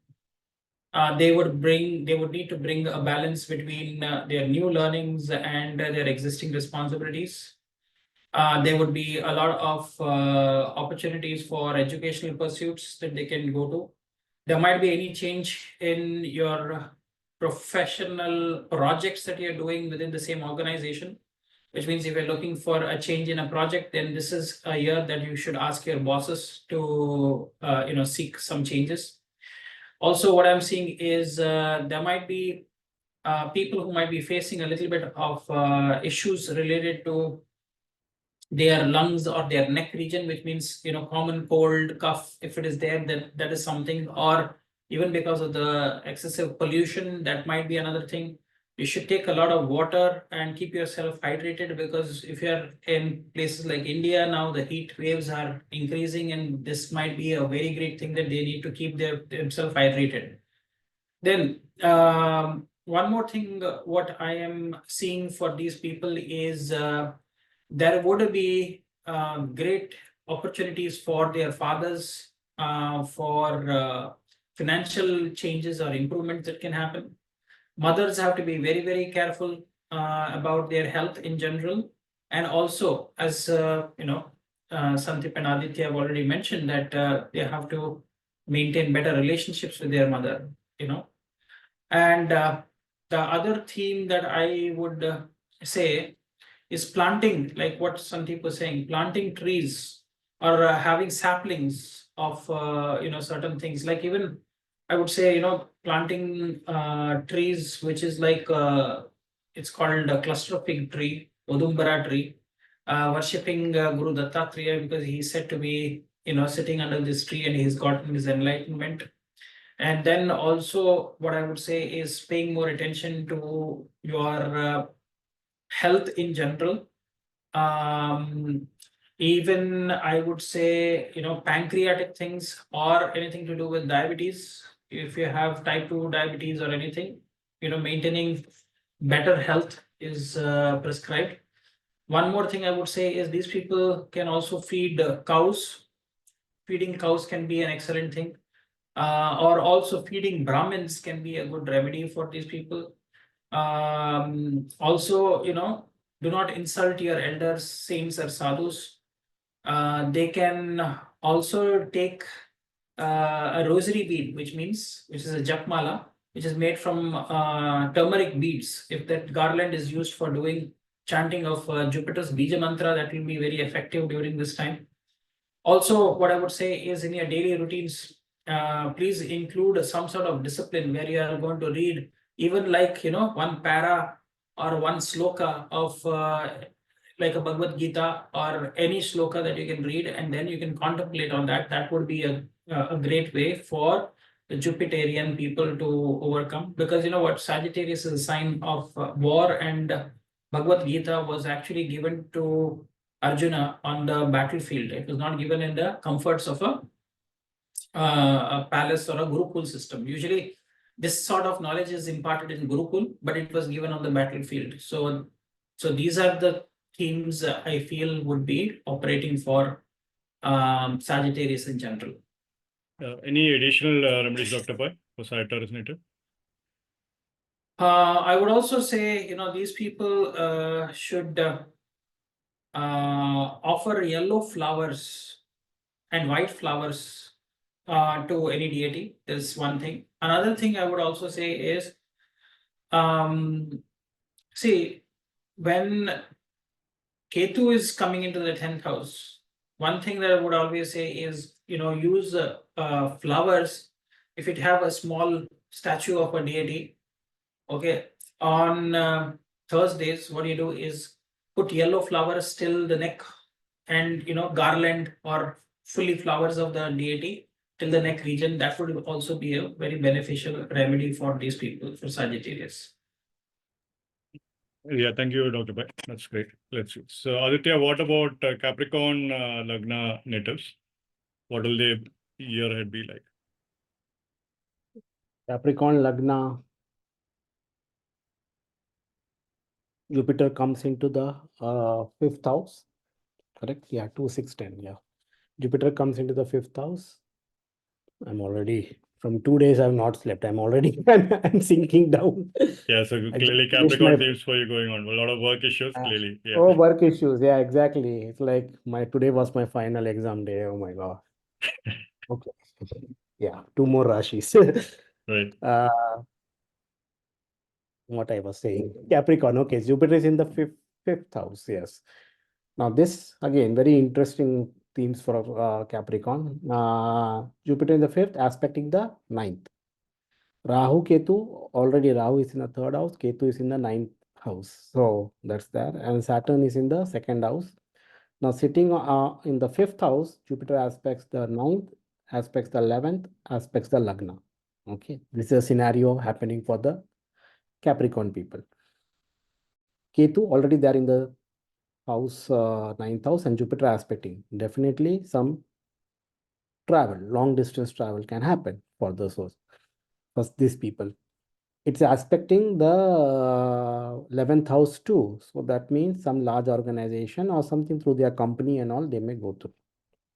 Speaker 3: They would need to bring a balance between their new learnings and their existing responsibilities. There would be a lot of opportunities for educational pursuits that they can go to. There might be any change in your professional projects that you're doing within the same organization, which means if you're looking for a change in a project, then this is a year that you should ask your bosses to seek some changes. Also, what I'm seeing is there might be people who might be facing a little bit of issues related to their lungs or their neck region, which means common cold, cough, if it is there, that is something, or even because of the excessive pollution, that might be another thing. You should take a lot of water and keep yourself hydrated, because if you're in places like India now, the heat waves are increasing, and this might be a very great thing that they need to keep themselves hydrated. Then one more thing, what I am seeing for these people is there would be great opportunities for their fathers for financial changes or improvements that can happen. Mothers have to be very, very careful about their health in general. And also, as Santip and Aditya have already mentioned, that they have to maintain better relationships with their mother, And the other theme that I would say is planting, like what Santip was saying, planting trees or having saplings of certain things. Like even I would say planting trees, which is like it's called a cluster fig tree, Odumbara tree, worshipping Guru Dattatreya, because he's said to be sitting under this tree and he's gotten his enlightenment. And then also what I would say is paying more attention to your health in general. Even I would say, pancreatic things or anything to do with diabetes. If you have type 2 diabetes or anything, maintaining better health is prescribed. One more thing I would say is these people can also feed cows. Feeding cows can be an excellent thing. Or also feeding Brahmins can be a good remedy for these people. Also, do not insult your elders, saints, or sadhus. They can also take a rosary bead, which is a japmala, which is made from turmeric beads. If that garland is used for doing chanting of Jupiter's Bija mantra, that will be very effective during this time. Also, what I would say is in your daily routines, please include some sort of discipline where you are going to read even like one para or one sloka of like a Bhagavad Gita or any sloka that you can read, and then you can contemplate on that. That would be a great way for the Jupiterian people to overcome, because what Sagittarius is a sign of war, and Bhagavad Gita was actually given to Arjuna on the battlefield. It was not given in the comforts of a palace or a Gurukul system. Usually, this sort of knowledge is imparted in Gurukul, but it was given on the battlefield. So these are the themes I feel would be operating for Sagittarius in general.
Speaker 1: Any additional remedies, Dr. Pai, for Sagittarius native?
Speaker 3: I would also say, these people should offer yellow flowers and white flowers to any deity. There's one thing. Another thing I would also say is, see, when Ketu is coming into the 10th house, one thing that I would always say is, use flowers. If it have a small statue of a deity, okay, on Thursdays, what you do is put yellow flowers till the neck and garland or fully flowers of the deity till the neck region. That would also be a very beneficial remedy for these people, for Sagittarius.
Speaker 1: Yeah, thank you, Dr. Pai. That's great. Let's see. So, Aditya, what about Capricorn Lagna natives? What will their year ahead be like?
Speaker 2: Capricorn Lagna, Jupiter comes into the fifth house, correct? Yeah, 2, 6, 10. Yeah, Jupiter comes into the fifth house. I'm already from 2 days. I've not slept. I'm already I'm sinking down.
Speaker 1: Yeah, so
Speaker 2: I just
Speaker 1: clearly
Speaker 2: finished
Speaker 1: Capricorn
Speaker 2: my
Speaker 1: themes for you going on. A lot of work issues, clearly. Yeah.
Speaker 2: oh, work issues. Yeah, exactly. It's like today was my final exam day. Oh my God. Okay. Yeah, 2 more Rashis.
Speaker 1: Right.
Speaker 2: What I was saying. Capricorn. Okay, Jupiter is in the fifth house. Yes. Now this again very interesting themes for Capricorn. Jupiter in the fifth, aspecting the ninth. Rahu Ketu, already Rahu is in the third house, Ketu is in the ninth house. So that's there. And Saturn is in the second house. Now sitting in the fifth house, Jupiter aspects the ninth, aspects the 11th, aspects the Lagna. Okay, this is a scenario happening for the Capricorn people. Ketu already there in the house, ninth house, and Jupiter aspecting. Definitely some travel, long distance travel can happen for these people. It's aspecting the 11th house too. So that means some large organization or something through their company and all they may go through.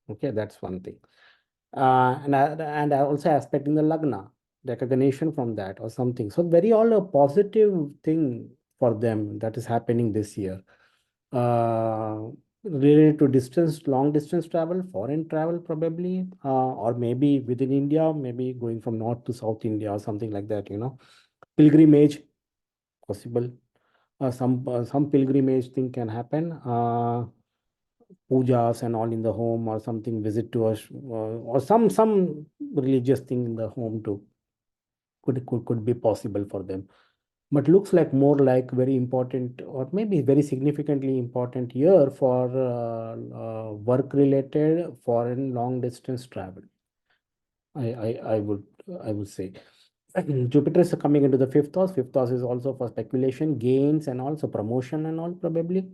Speaker 2: Okay, that's one thing. And also aspecting the Lagna, recognition from that or something. So very all a positive thing for them that is happening this year. Related to distance, long distance travel, foreign travel probably, or maybe within India, maybe going from North to South India or something like that, pilgrimage possible. Some pilgrimage thing can happen. Pujas and all in the home or something, visit to us, or some religious thing in the home too. Could be possible for them. But looks like more like very important or maybe very significantly important year for work related foreign long distance travel. I would say. Jupiter is coming into the fifth house. Fifth house is also for speculation, gains, and also promotion and all probably.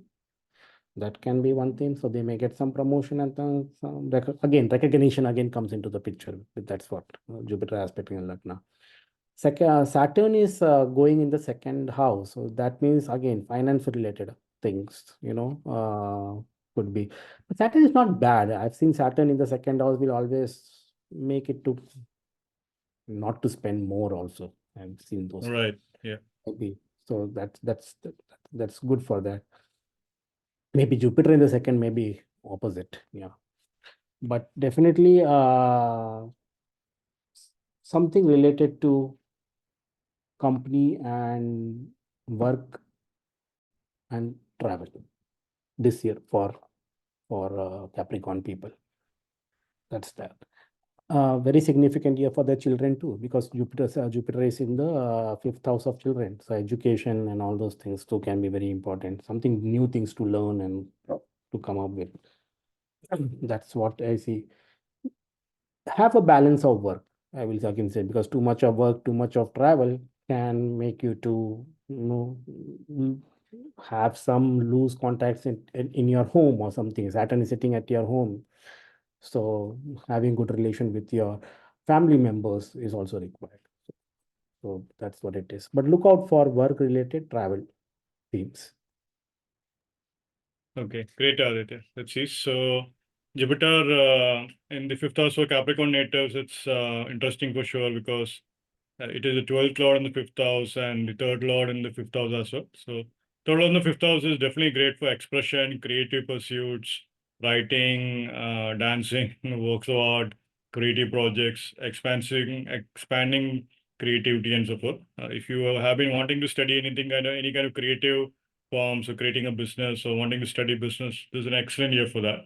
Speaker 2: That can be one thing. So they may get some promotion and some recognition again comes into the picture. That's what Jupiter aspect in Lagna. Saturn is going in the second house. So that means again finance related things, could be. But Saturn is not bad. I've seen Saturn in the second house will always make it to not to spend more also. I've seen those.
Speaker 1: Right. Yeah.
Speaker 2: Maybe. So that's good for that. Maybe Jupiter in the second, maybe opposite. Yeah. But definitely something related to company and work and travel this year for Capricorn people. That's that. Very significant year for their children too, because Jupiter is in the fifth house of children. So education and all those things too can be very important. Something new things to learn and to come up with. That's what I see. Have a balance of work, I can say, because too much of work, too much of travel can make you to have some loose contacts in your home or something. Saturn is sitting at your home, so having good relation with your family members is also required. So that's what it is. But look out for work related travel themes.
Speaker 1: Okay, great, Aditya. Let's see. So Jupiter in the fifth house for Capricorn natives, it's interesting for sure because it is the 12th lord in the fifth house and the third lord in the fifth house as well. So third lord in the fifth house is definitely great for expression, creative pursuits, writing, dancing, works of art, creative projects, expanding creativity and so forth. If you have been wanting to study any kind of creative forms or creating a business or wanting to study business, this is an excellent year for that.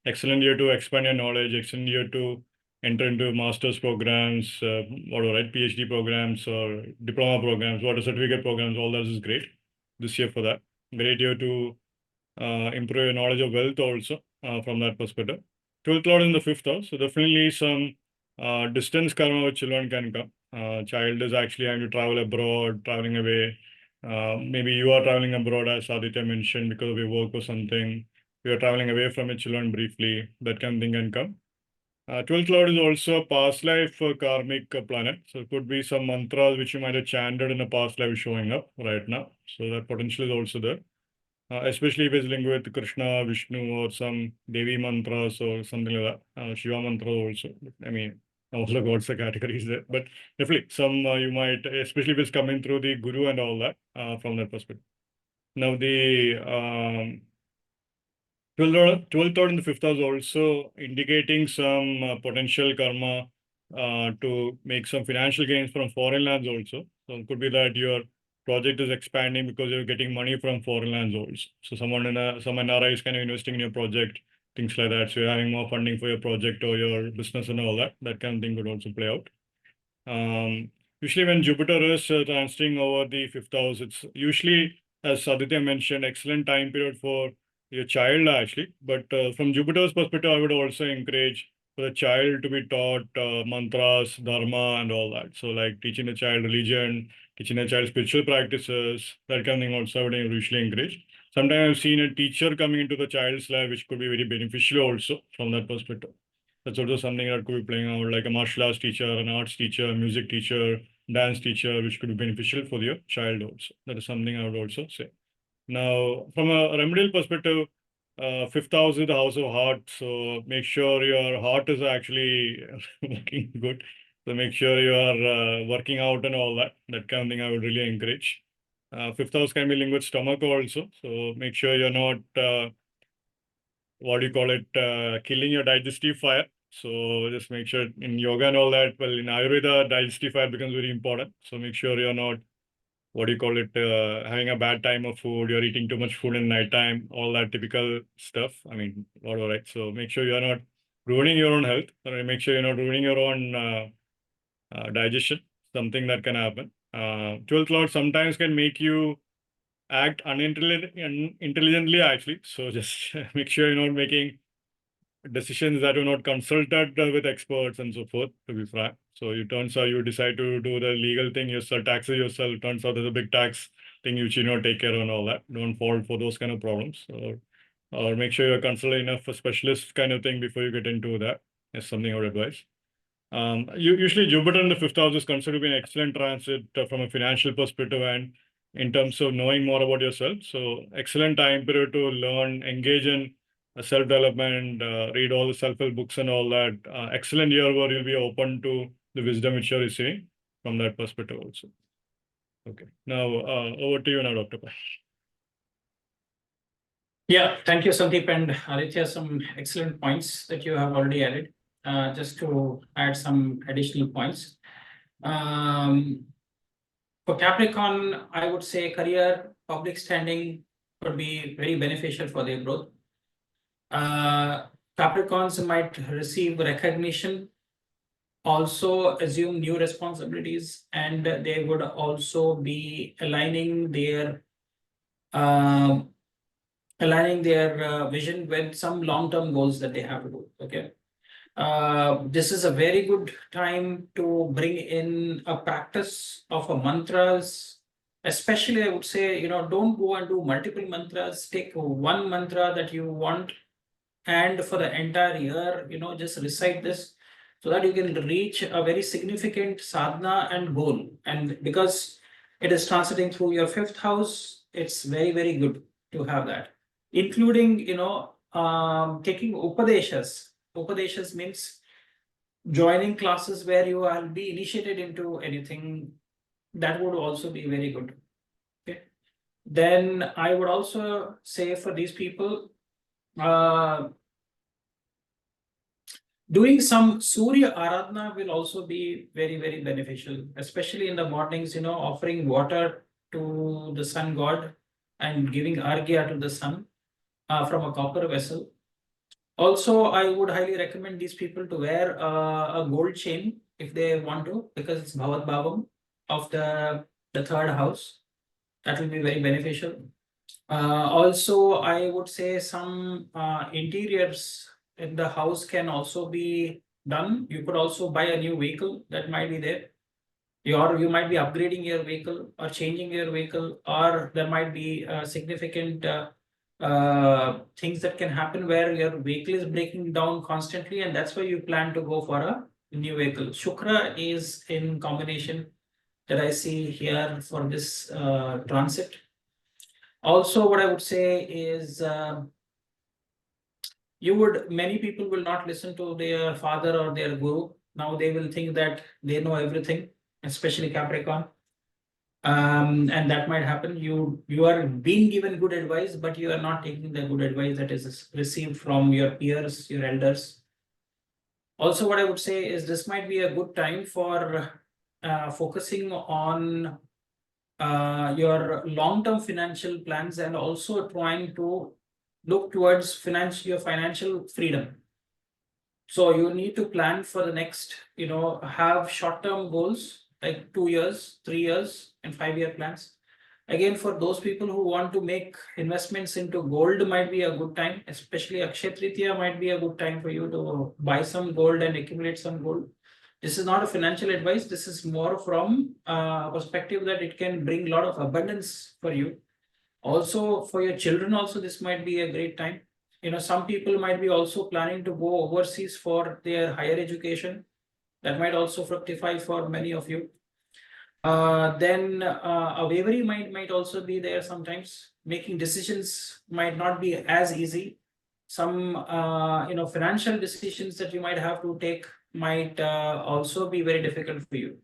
Speaker 1: Excellent year to expand your knowledge, excellent year to enter into master's programs, PhD programs or diploma programs, certificate programs, all that is great. this year for that. Great year to improve your knowledge of wealth also from that perspective. 12th Lord in the 5th house, so definitely some distance karma with children can come. Child is actually having to travel abroad, traveling away. Maybe you are traveling abroad, as Aditya mentioned, because of your work or something. You are traveling away from your children briefly. That kind of thing can come. 12th Lord is also a past life karmic planet. So it could be some mantras which you might have chanted in a past life showing up right now. So that potential is also there. Especially if it's linked with Krishna, Vishnu, or some Devi mantras or something like that. Shiva mantra also. I mean, all the gods are categories there. But definitely, some you might, especially if it's coming through the Guru and all that from that perspective. Now, the 12th Lord in the 5th house also indicating some potential karma to make some financial gains from foreign lands also. So it could be that your project is expanding because you're getting money from foreign lands also. So some NRI is kind of investing in your project, things like that. So you're having more funding for your project or your business and all that. That kind of thing could also play out. Usually when Jupiter is transiting over the 5th house, it's usually, as Aditya mentioned, excellent time period for your child actually. But from Jupiter's perspective, I would also encourage for the child to be taught mantras, dharma, and all that. So like teaching the child religion, teaching the child spiritual practices, that kind of thing also I would usually encourage. Sometimes I've seen a teacher coming into the child's life, which could be very beneficial also from that perspective. That's also something that could be playing out, like a martial arts teacher, an arts teacher, music teacher, dance teacher, which could be beneficial for your child also. That is something I would also say. Now, from a remedial perspective, 5th house is the house of heart. So make sure your heart is actually working good. So make sure you are working out and all that. That kind of thing I would really encourage. 5th house can be linked with stomach also. So make sure you're not, what do you call it, killing your digestive fire. So just make sure in yoga and all that, well, in Ayurveda, digestive fire becomes very important. So make sure you're not, what do you call it, having a bad time of food, you're eating too much food in nighttime, all that typical stuff. I mean, whatever, right? So make sure you're not ruining your own health, or make sure you're not ruining your own digestion, something that can happen. 12th Lord sometimes can make you act intelligently actually. So just make sure you're not making decisions that are not consulted with experts and so forth, to be frank. So it turns out you decide to do the legal thing yourself, taxes yourself. Turns out there's a big tax thing you should not take care of and all that. Don't fall for those kind of problems. Or make sure you're consulting enough for specialist kind of thing before you get into that. That's something I would advise. Usually Jupiter in the 5th house is considered to be an excellent transit from a financial perspective and in terms of knowing more about yourself. So excellent time period to learn, engage in self-development, read all the self-help books and all that. Excellent year where you'll be open to the wisdom which you're receiving from that perspective also. Okay, now over to you now, Dr. Pai.
Speaker 3: Yeah, thank you, Sandeep and Aditya. Some excellent points that you have already added. Just to add some additional points. For Capricorn, I would say career, public standing could be very beneficial for their growth. Capricorns might receive recognition, also assume new responsibilities, and they would also be aligning their vision with some long-term goals that they have to do. Okay. This is a very good time to bring in a practice of a mantras. Especially, I would say, don't go and do multiple mantras. Take one mantra that you want, and for the entire year, just recite this so that you can reach a very significant sadhana and goal. And because it is transiting through your 5th house, it's very, very good to have that, including, taking upadeshas. Upadeshas means joining classes where you will be initiated into anything. That would also be very good. Okay. Then I would also say for these people, doing some Surya Aradhana will also be very, very beneficial, especially in the mornings, offering water to the sun god and giving Argya to the sun from a copper vessel. Also, I would highly recommend these people to wear a gold chain if they want to, because it's Bhavat Bhavam of the 3rd house. That will be very beneficial. Also, I would say some interiors in the house can also be done. You could also buy a new vehicle that might be there. You might be upgrading your vehicle or changing your vehicle, or there might be significant things that can happen where your vehicle is breaking down constantly, and that's why you plan to go for a new vehicle. Shukra is in combination that I see here for this transit. Also, what I would say is many people will not listen to their father or their guru. Now they will think that they know everything, especially Capricorn. And that might happen. You are being given good advice, but you are not taking the good advice that is received from your peers, your elders. Also, what I would say is this might be a good time for focusing on your long-term financial plans and also trying to look towards your financial freedom. So you need to plan for the next, have short-term goals like 2 years, 3 years, and 5-year plans. Again, for those people who want to make investments into gold, might be a good time, especially Akshaya Tritiya might be a good time for you to buy some gold and accumulate some gold. This is not a financial advice. This is more from a perspective that it can bring a lot of abundance for you. Also, for your children, also this might be a great time. Some people might be also planning to go overseas for their higher education. That might also fructify for many of you. Then a wavering might also be there sometimes. Making decisions might not be as easy. Some financial decisions that you might have to take might also be very difficult for you.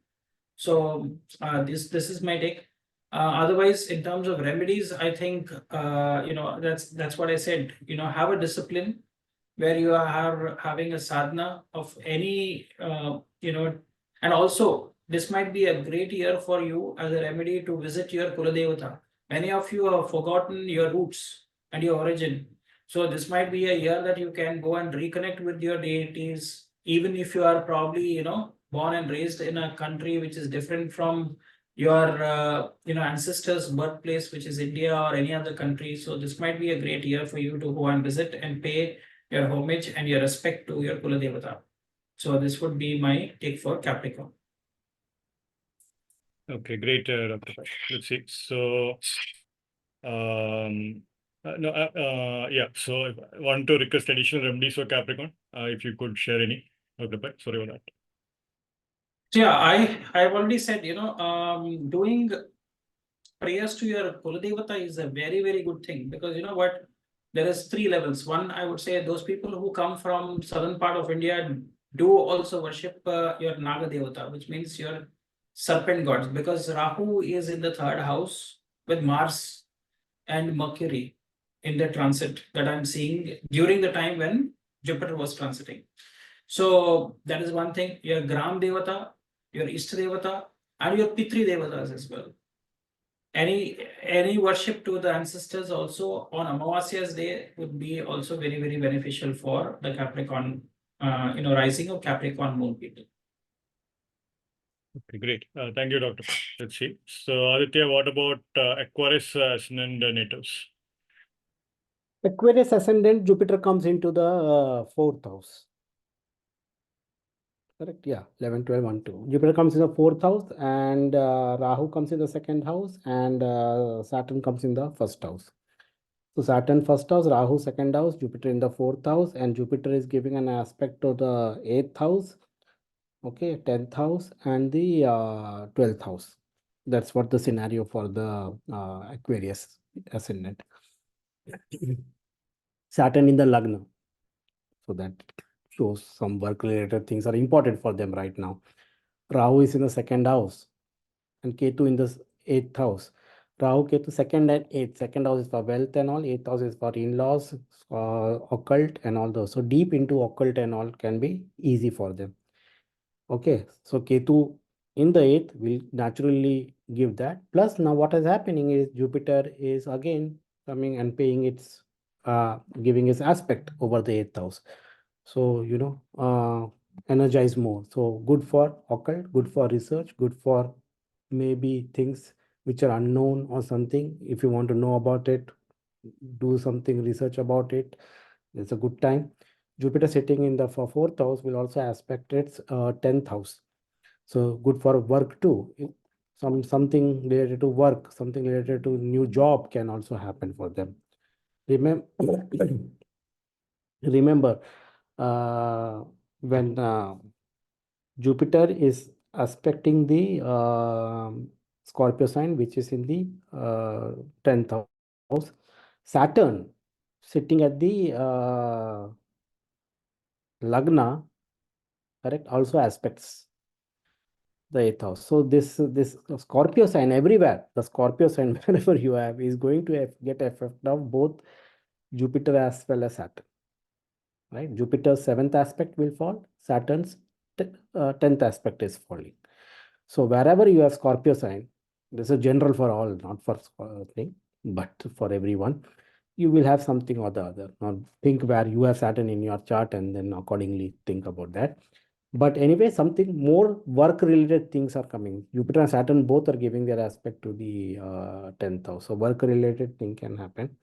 Speaker 3: So this is my take. Otherwise, in terms of remedies, I think that's what I said. Have a discipline where you are having a sadhana of any and also this might be a great year for you as a remedy to visit your Kuladevata. Many of you have forgotten your roots and your origin. So this might be a year that you can go and reconnect with your deities, even if you are probably, born and raised in a country which is different from your, ancestors' birthplace, which is India or any other country. So this might be a great year for you to go and visit and pay your homage and your respect to your Kuladevata. So this would be my take for Capricorn.
Speaker 1: Okay, great, Dr. Pai. Let's see. So, yeah. So, I want to request additional remedies for Capricorn. If you could share any, Dr. Pai. Sorry about that.
Speaker 3: So yeah, I've already said, doing prayers to your Kuladevata is a very, very good thing, because you know what, there is 3 levels. One, I would say those people who come from southern part of India do also worship your Naga Devata, which means your serpent gods, because Rahu is in the 3rd house with Mars and Mercury in the transit that I'm seeing during the time when Jupiter was transiting. So that is one thing. Your Gram Devata, your Ishta Devata, and your Pitri Devatas as well. Any worship to the ancestors also on Amavasya's day would be also very, very beneficial for the Capricorn, rising of Capricorn moon people.
Speaker 1: Okay, great. Thank you, Dr. Pai. Let's see. So, Aditya, what about Aquarius ascendant natives?
Speaker 2: Aquarius ascendant, Jupiter comes into the 4th house. Correct? Yeah, 11, 12, 1, 2. Jupiter comes in the 4th house, and Rahu comes in the 2nd house, and Saturn comes in the 1st house. So Saturn 1st house, Rahu 2nd house, Jupiter in the 4th house, and Jupiter is giving an aspect to the 8th house, okay, 10th house, and the 12th house. That's what the scenario for the Aquarius ascendant. Saturn in the Lagna. So that shows some work-related things are important for them right now. Rahu is in the 2nd house and Ketu in the 8th house. Rahu, Ketu, 2nd and 8th. 2nd house is for wealth and all. 8th house is for in-laws, occult and all those. So deep into occult and all can be easy for them. Okay, so Ketu in the 8th will naturally give that. Plus now what is happening is Jupiter is again coming and paying its, giving its aspect over the 8th house. So, energize more. So good for occult, good for research, good for maybe things which are unknown or something. If you want to know about it, do something research about it. It's a good time. Jupiter sitting in the fourth house will also aspect its 10th house. So good for work too. Something related to work, something related to new job can also happen for them. Remember, remember when Jupiter is aspecting the Scorpio sign, which is in the 10th house. Saturn sitting at the Lagna, correct, also aspects the 8th house. So this Scorpio sign everywhere, the Scorpio sign wherever you have is going to get effect of both Jupiter as well as Saturn. Right? Jupiter's 7th aspect will fall, Saturn's 10th aspect is falling. So wherever you have Scorpio sign, this is general for all, not for thing, but for everyone, you will have something or the other. Now think where you have Saturn in your chart and then accordingly think about that. But anyway, something more work-related things are coming. Jupiter and Saturn both are giving their aspect to the 10th house. So work-related thing can happen.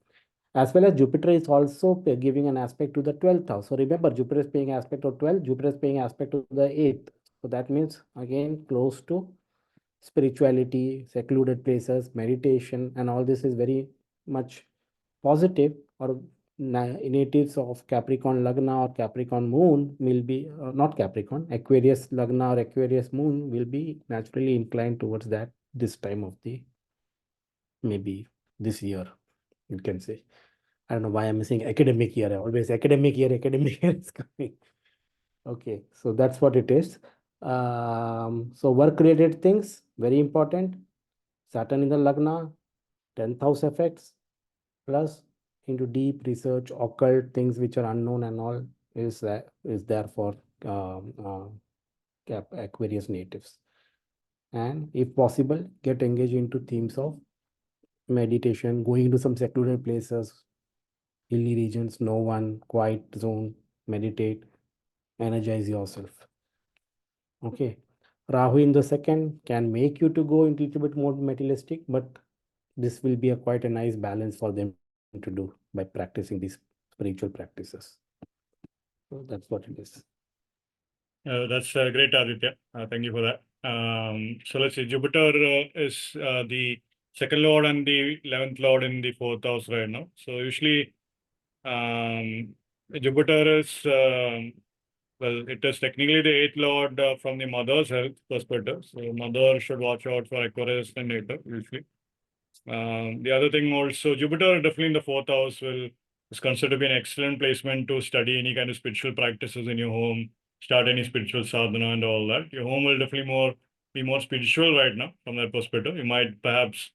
Speaker 2: As well as Jupiter is also giving an aspect to the 12th house. So remember, Jupiter is paying aspect to 12, Jupiter is paying aspect to the 8th. So that means again close to spirituality, secluded places, meditation, and all this is very much positive. Or natives of Capricorn Lagna or Capricorn Moon will be not Capricorn, Aquarius Lagna or Aquarius Moon will be naturally inclined towards that this time of the maybe this year, you can say. I don't know why I'm missing academic year. Always academic year is coming. Okay, so that's what it is. So work-related things, very important. Saturn in the Lagna, 10th house effects, plus into deep research, occult things which are unknown and all is there for Aquarius natives. And if possible, get engaged into themes of meditation, going to some secluded places, hilly regions, no one, quiet zone, meditate, energize yourself. Okay. Rahu in the second can make you to go into a little bit more materialistic, but this will be quite a nice balance for them to do by practicing these spiritual practices. So that's what it is.
Speaker 1: That's great, Aditya. Thank you for that. So let's see, Jupiter is the second lord and the 11th lord in the 4th house right now. So usually Jupiter is, well, it is technically the 8th lord from the mother's health perspective. So mother should watch out for Aquarius and nature usually. The other thing also, Jupiter definitely in the 4th house is considered to be an excellent placement to study any kind of spiritual practices in your home, start any spiritual sadhana and all that. Your home will definitely be more spiritual right now from that perspective. You might perhaps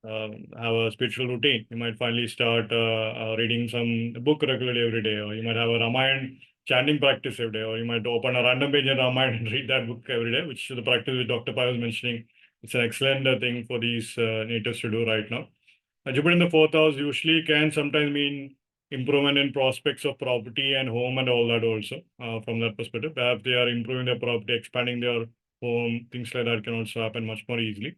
Speaker 1: have a spiritual routine. You might finally start reading some book regularly every day, or you might have a Ramayana chanting practice every day, or you might open a random page in Ramayana and read that book every day, which is the practice which Dr. Pai was mentioning. It's an excellent thing for these natives to do right now. Jupiter in the 4th house usually can sometimes mean improvement in prospects of property and home and all that also from that perspective. Perhaps they are improving their property, expanding their home, things like that can also happen much more easily.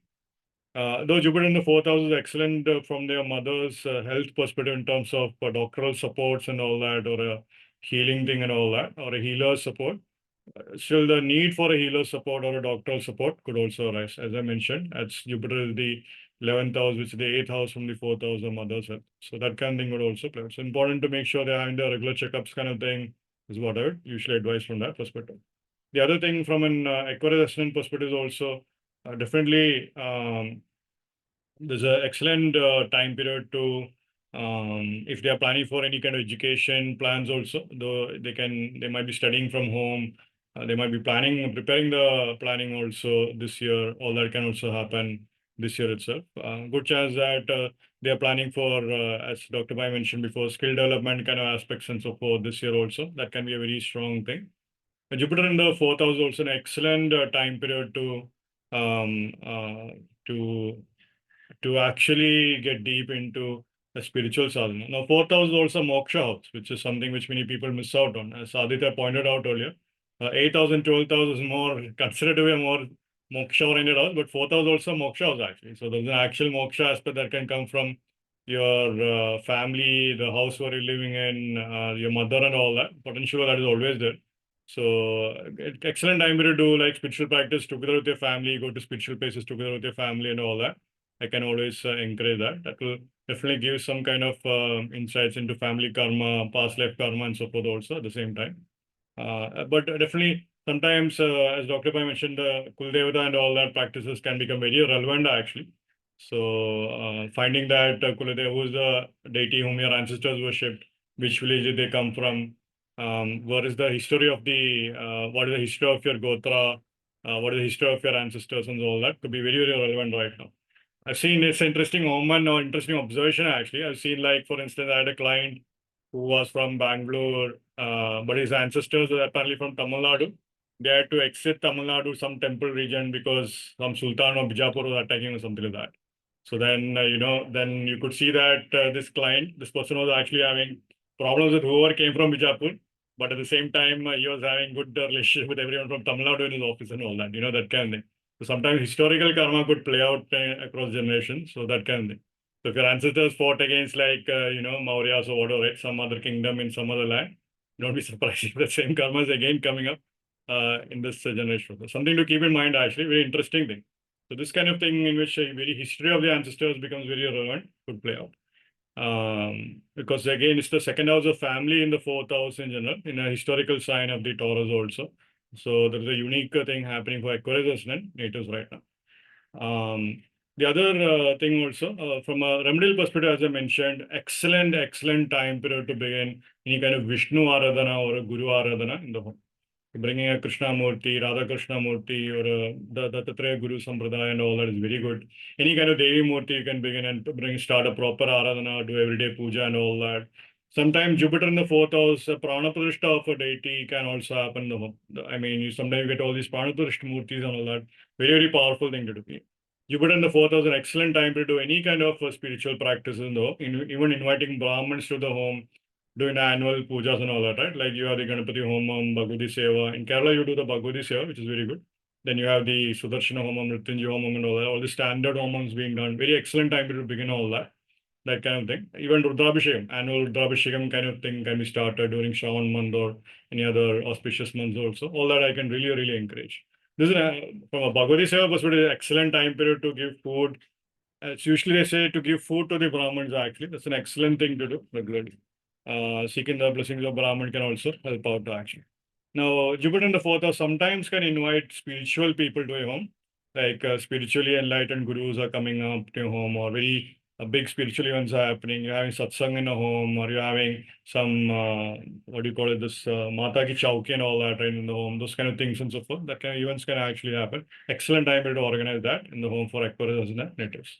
Speaker 1: Though Jupiter in the 4th house is excellent from their mother's health perspective in terms of doctoral supports and all that, or a healing thing and all that, or a healer support. Still, the need for a healer support or a doctoral support could also arise. As I mentioned, as Jupiter is the 11th house, which is the 8th house from the 4th house of mother's health. So that kind of thing would also play. It's important to make sure they're having the regular checkups kind of thing is what I would usually advise from that perspective. The other thing from an Aquarius ascendant perspective is also definitely there's an excellent time period to if they are planning for any kind of education plans also, though they might be studying from home, they might be preparing the planning also this year. All that can also happen this year itself. Good chance that they are planning for, as Dr. Bai mentioned before, skill development kind of aspects and so forth this year also. That can be a very strong thing. Jupiter in the 4th house is also an excellent time period to actually get deep into a spiritual sadhana. Now, 4th house is also moksha house, which is something which many people miss out on. As Aditya pointed out earlier, 8th house and 12th house is more considered to be a more moksha oriented house, but fourth house also moksha house actually. So there's an actual moksha aspect that can come from your family, the house where you're living in, your mother and all that. Potential that is always there. So excellent time to do like spiritual practice together with your family, go to spiritual places together with your family and all that. I can always encourage that. That will definitely give some kind of insights into family karma, past life karma and so forth also at the same time. But definitely sometimes, as Dr. Pai mentioned, the Kuldevata and all that practices can become very relevant actually. So finding that Kuladeva, who is the deity whom your ancestors worshipped, which village did they come from, what is the history of the, what is the history of your Gotra, what is the history of your ancestors and all that could be very, very relevant right now. I've seen it's interesting omen or interesting observation actually. I've seen like, for instance, I had a client who was from Bangalore, but his ancestors were apparently from Tamil Nadu. They had to exit Tamil Nadu, some temple region, because some Sultan of Bijapur was attacking or something like that. So then, then you could see that this person was actually having problems with whoever came from Bijapur, but at the same time, he was having good relationship with everyone from Tamil Nadu in his office and all that, that kind of thing. So sometimes historical karma could play out across generations, so that kind of thing. So if your ancestors fought against like, Mauryas or whatever, right, some other kingdom in some other land, don't be surprised if the same karma is again coming up in this generation. So something to keep in mind actually, very interesting thing. So this kind of thing in which a very history of the ancestors becomes very relevant could play out. Because again, it's the second house of family in the fourth house in general, in a historical sign of the Taurus also. So there's a unique thing happening for Aquarius and natives right now. The other thing also, from a remedial perspective, as I mentioned, excellent time period to begin any kind of Vishnu Aradhana or a Guru Aradhana in the home. Bringing a Krishna Murti, Radha Krishna Murti, or the Dattatreya Guru Sampradaya and all that is very good. Any kind of Devi Murti you can begin and start a proper Aradhana, do everyday puja and all that. Sometimes Jupiter in the fourth house, Prana Pratishtha of a deity can also happen in the home. I mean, you sometimes get all these Prana Pratishtha Murtis and all that. Very, very powerful thing to do. Jupiter in the fourth house is an excellent time to do any kind of spiritual practices in the home, even inviting Brahmins to the home, doing the annual pujas and all that, right? Like you have the Ganapati Homam, Bhagavati Seva. In Kerala, you do the Bhagavati Seva, which is very good. Then you have the Sudarshana Homam, Mrityunjay Homam and all the standard homams being done. Very excellent time to begin all that kind of thing. Even Rudrabhishekam, annual Rudrabhishekam kind of thing can be started during Shravan month or any other auspicious months also. All that I can really, really encourage. This is from a Bhagavati Seva perspective, excellent time period to give food. It's usually they say to give food to the Brahmins actually. That's an excellent thing to do regularly. Seeking the blessings of Brahman can also help out to action. Now, Jupiter in the fourth house sometimes can invite spiritual people to a home, like spiritually enlightened gurus are coming up to your home, or very big spiritual events are happening. You're having satsang in a home, or you're having some, what do you call it, this Mata ki Chauki and all that right in the home, those kind of things and so forth. That kind of events can actually happen. Excellent time to organize that in the home for Aquarius and natives.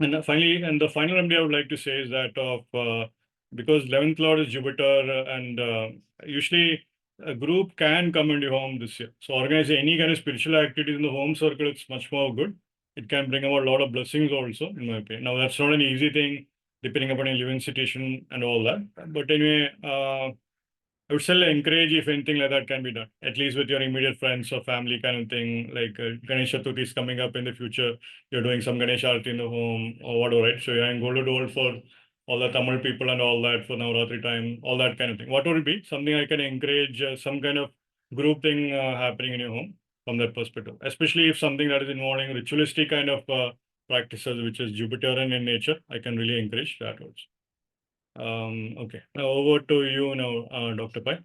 Speaker 1: And finally, the final remedy I would like to say is that because 11th Lord is Jupiter, and usually a group can come into your home this year. So organizing any kind of spiritual activities in the home circle, it's much more good. It can bring about a lot of blessings also, in my opinion. Now, that's not an easy thing, depending upon your living situation and all that. But anyway, I would still encourage if anything like that can be done, at least with your immediate friends or family kind of thing. Like Ganesh Chaturthi is coming up in the future. You're doing some Ganesh Aarti in the home or whatever, right? So you're in Gold Old for all the Tamil people and all that for Navratri time, all that kind of thing. What would it be? Something I can encourage some kind of group thing happening in your home from that perspective, especially if something that is involving ritualistic kind of practices, which is Jupiterian in nature. I can really encourage that also. Okay, now over to you now, Dr. Pai.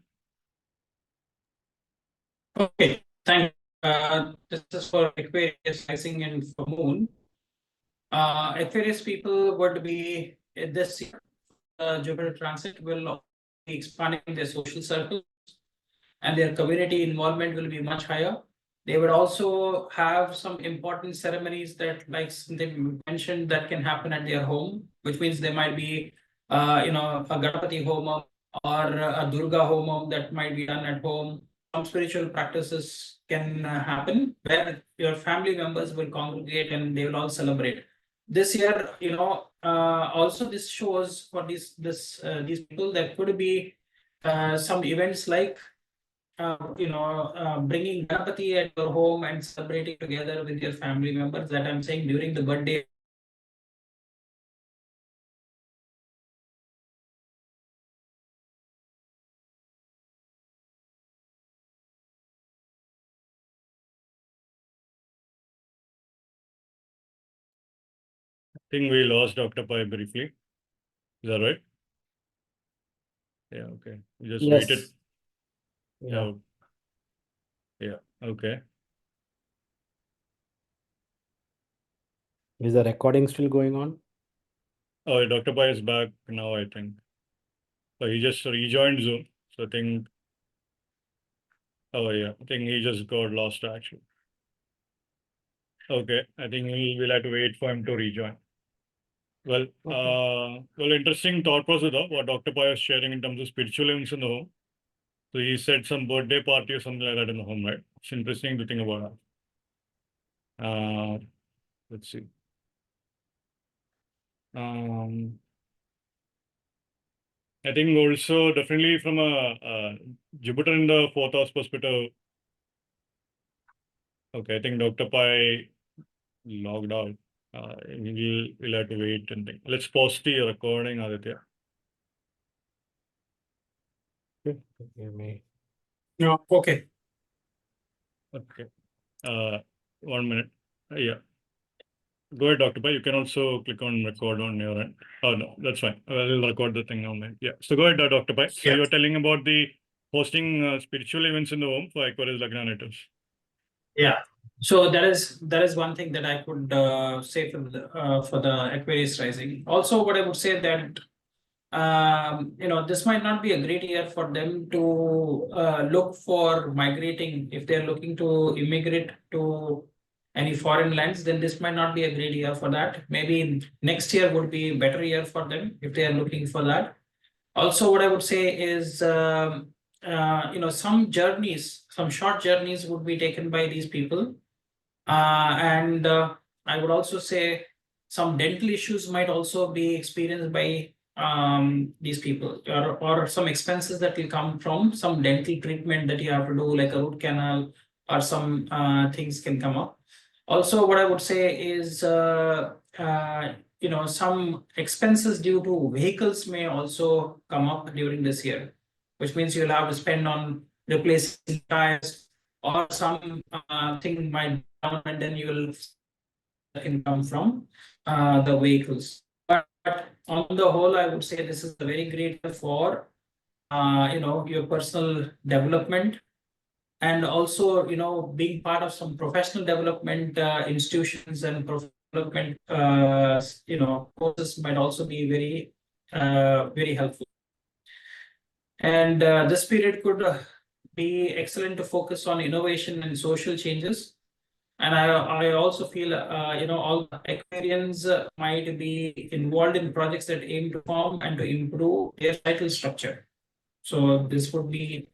Speaker 3: Okay, thank you. This is for Aquarius rising and for moon. Aquarius people would be this year, Jupiter transit will be expanding their social circles and their community involvement will be much higher. They would also have some important ceremonies that, like they mentioned, that can happen at their home, which means there might be, a Ganapati Homam or a Durga Homam that might be done at home. Some spiritual practices can happen where your family members will congregate and they will all celebrate. This year, also this shows for these people there could be some events like bringing Ganapati at your home and celebrating together with your family members. That I'm saying during the birthday.
Speaker 1: I think we lost Dr. Pai briefly. Is that right? Yeah, okay. We just waited.
Speaker 2: Yes. Yeah.
Speaker 1: Oh. Yeah, okay.
Speaker 2: Is the recording still going on?
Speaker 1: Oh, Dr. Pai is back now, I think. So he just rejoined Zoom. So I think, oh yeah, I think he just got lost actually. Okay, I think we'll have to wait for him to rejoin. Well,
Speaker 2: Okay.
Speaker 1: interesting thought process though, what Dr. Pai was sharing in terms of spiritual events in the home. So he said some birthday party or something like that in the home, right? It's interesting to think about that. Let's see. I think also definitely from a Jupiter in the fourth house perspective. Okay, I think Dr. Pai logged out. We'll have to wait and think. Let's pause the recording, Aditya.
Speaker 3: No, okay.
Speaker 1: Okay. 1 minute. Yeah. Go ahead, Dr. Pai. You can also click on record on your end. Oh, no, that's fine. We'll record the thing online. Yeah. So go ahead, Dr. Pai. So
Speaker 3: Yeah.
Speaker 1: you're telling about the hosting spiritual events in the home for Aquarius Lagna natives.
Speaker 3: Yeah. So that is one thing that I could say for the Aquarius rising. Also, what I would say that this might not be a great year for them to look for migrating. If they're looking to immigrate to any foreign lands, then this might not be a great year for that. Maybe next year would be a better year for them if they are looking for that. Also, what I would say is, some journeys, some short journeys would be taken by these people. And I would also say some dental issues might also be experienced by these people, or some expenses that will come from some dental treatment that you have to do, like a root canal, or some things can come up. Also, what I would say is, some expenses due to vehicles may also come up during this year, which means you'll have to spend on replacing tires, or some thing might be down, and then you will can come from the vehicles. But on the whole, I would say this is a very great year for your personal development, and also being part of some professional development institutions and development courses might also be very helpful. And this period could be excellent to focus on innovation and social changes. And I also feel all Aquarians might be involved in projects that aim to form and to improve their societal structure. So this would be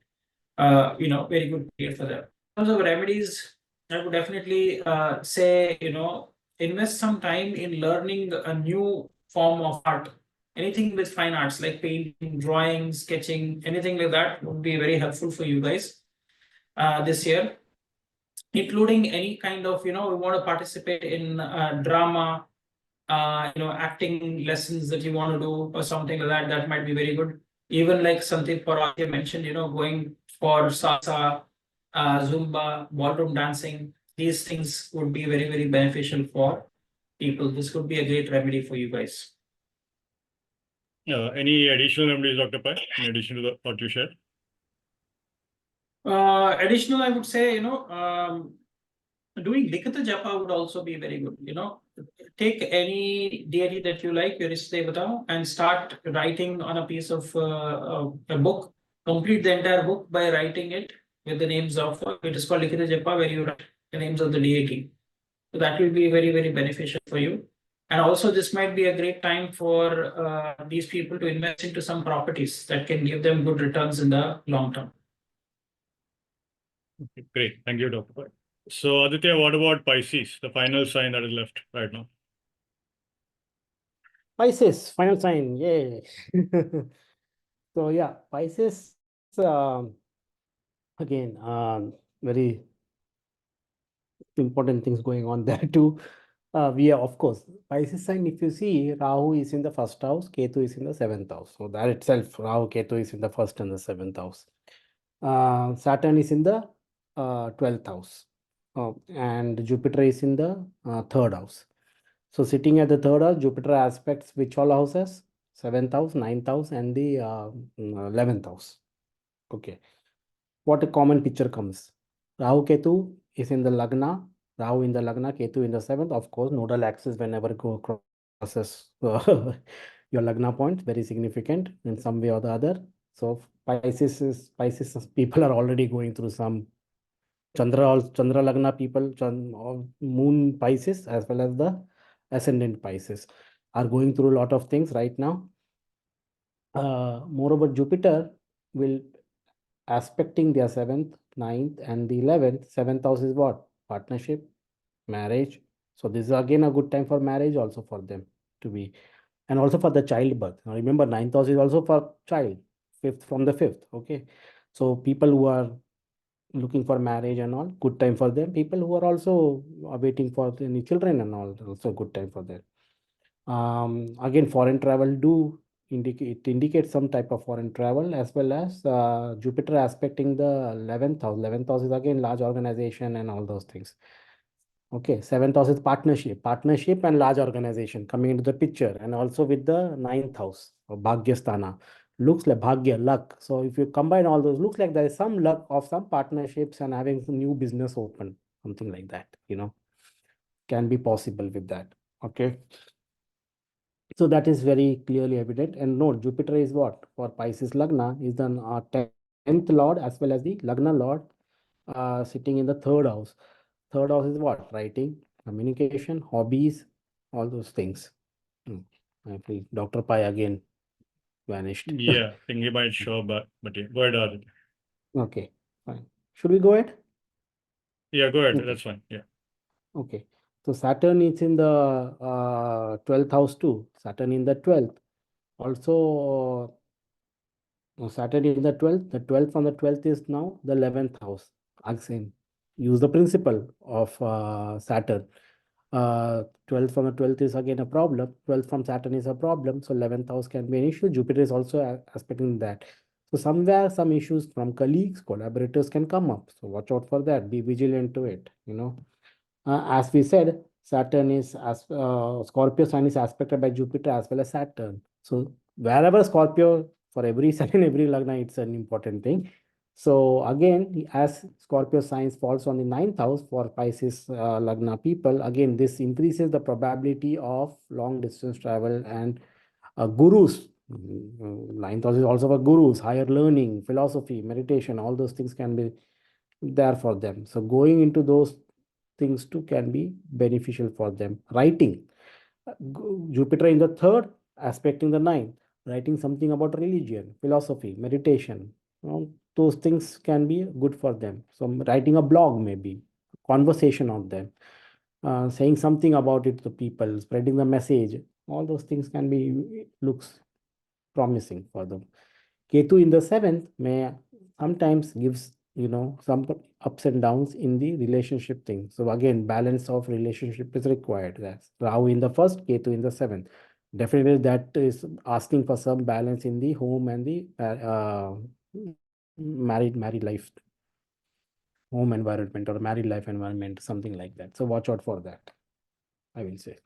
Speaker 3: very good period for them. In terms of remedies, I would definitely say invest some time in learning a new form of art. Anything with fine arts like painting, drawing, sketching, anything like that would be very helpful for you guys this year, including any kind of we want to participate in drama, acting lessons that you want to do or something like that. That might be very good. Even like something Parag mentioned, going for salsa, Zumba, ballroom dancing. These things would be very, very beneficial for people. This could be a great remedy for you guys.
Speaker 1: Any additional remedies, Dr. Pai, in addition to what you shared?
Speaker 3: Additional, I would say, doing Likita Japa would also be very good. Take any deity that you like, your Ishtevata, and start writing on a piece of a book. Complete the entire book by writing it with the names of it is called Likita Japa, where you write the names of the deity. So that will be very, very beneficial for you. And also, this might be a great time for these people to invest into some properties that can give them good returns in the long term.
Speaker 1: Okay, great. Thank you, Dr. Pai. So, Aditya, what about Pisces, the final sign that is left right now?
Speaker 2: Pisces, final sign, yay. So yeah, Pisces, again, very important things going on there too. We are, of course, Pisces sign, if you see, Rahu is in the first house, Ketu is in the seventh house. So that itself, Rahu, Ketu is in the first and the seventh house. Saturn is in the 12th house. And Jupiter is in the third house. So sitting at the third house, Jupiter aspects which all houses? Seventh house, ninth house, and the 11th house. Okay. What a common picture comes. Rahu Ketu is in the Lagna, Rahu in the Lagna, Ketu in the seventh. Of course, nodal axis whenever go crosses your Lagna point, very significant in some way or the other. So Pisces people are already going through some Chandra Lagna people, Moon Pisces as well as the ascendant Pisces are going through a lot of things right now. Moreover, Jupiter will aspecting their 7th, 9th, and the 11th. 7th house is what? Partnership, marriage. So this is again a good time for marriage also for them to be, and also for the childbirth. Now remember, 9th house is also for child, 5th from the 5th. Okay. So people who are looking for marriage and all, good time for them. People who are also waiting for any children and all, also good time for them. Again, foreign travel do indicates some type of foreign travel, as well as Jupiter aspecting the 11th house. 11th house is again large organization and all those things. Okay, 7th house is partnership and large organization coming into the picture, and also with the 9th house or Bhagyasthana. Looks like Bhagya, luck. So if you combine all those, looks like there is some luck of some partnerships and having some new business open, something like that, can be possible with that. Okay. So that is very clearly evident. And note, Jupiter is what? For Pisces Lagna is the 10th Lord as well as the Lagna Lord sitting in the third house. Third house is what? Writing, communication, hobbies, all those things. I feel Dr. Pai again vanished.
Speaker 1: Yeah, I think he might show up, but yeah, go ahead, Arjun.
Speaker 2: Okay, fine. Should we go ahead?
Speaker 1: Yeah, go ahead.
Speaker 2: Okay.
Speaker 1: That's fine. Yeah.
Speaker 2: Okay. So Saturn is in the 12th house too. Saturn in the 12th. Also, Saturn in the 12th. The 12th from the 12th is now the 11th house. Again, use the principle of Saturn. 12th from the 12th is again a problem. 12th from Saturn is a problem. So 11th house can be an issue. Jupiter is also aspecting that. So somewhere some issues from colleagues, collaborators can come up. So watch out for that. Be vigilant to it. As we said, Saturn is as Scorpio sign is aspected by Jupiter as well as Saturn. So wherever Scorpio, for every sign in every lagna, it's an important thing. So again, as Scorpio signs falls on the 9th house for Pisces lagna people, again this increases the probability of long distance travel and gurus. 9th house is also for gurus, higher learning, philosophy, meditation. All those things can be there for them. So going into those things too can be beneficial for them. Writing, Jupiter in the third, aspecting the ninth, writing something about religion, philosophy, meditation. Those things can be good for them. So writing a blog, maybe conversation on them, saying something about it to people, spreading the message. All those things can be looks promising for them. Ketu in the seventh may sometimes gives some ups and downs in the relationship thing. So again, balance of relationship is required. That's Rahu in the first, Ketu in the seventh. Definitely that is asking for some balance in the home and the married life, home environment or married life environment, something like that. So watch out for that, I will say.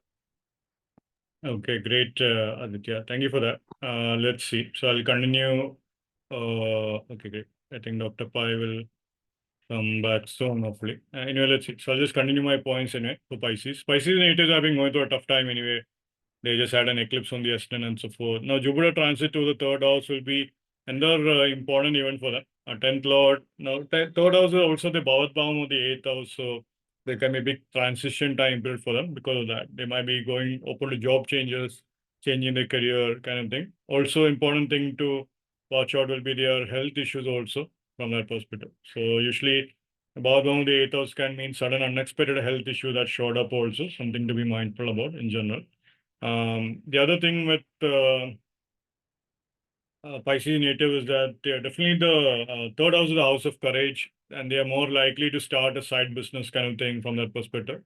Speaker 1: Okay, great, Aditya. Thank you for that. Let's see. So I'll continue. Okay, great. I think Dr. Pai will come back soon, hopefully. Anyway, let's see. So I'll just continue my points anyway for Pisces. Pisces natives have been going through a tough time anyway. They just had an eclipse on the ascendant and so forth. Now, Jupiter transit to the third house will be another important event for them. 10th Lord. Now, third house is also the Bhavat Bhavam of the 8th house. So there can be a big transition time period for them because of that. They might be going open to job changes, changing their career kind of thing. Also, important thing to watch out will be their health issues also from that perspective. So usually, Bhavat Bhavam of the 8th house can mean sudden unexpected health issue that showed up also, something to be mindful about in general. The other thing with Pisces native is that they are definitely the third house is the house of courage, and they are more likely to start a side business kind of thing from that perspective.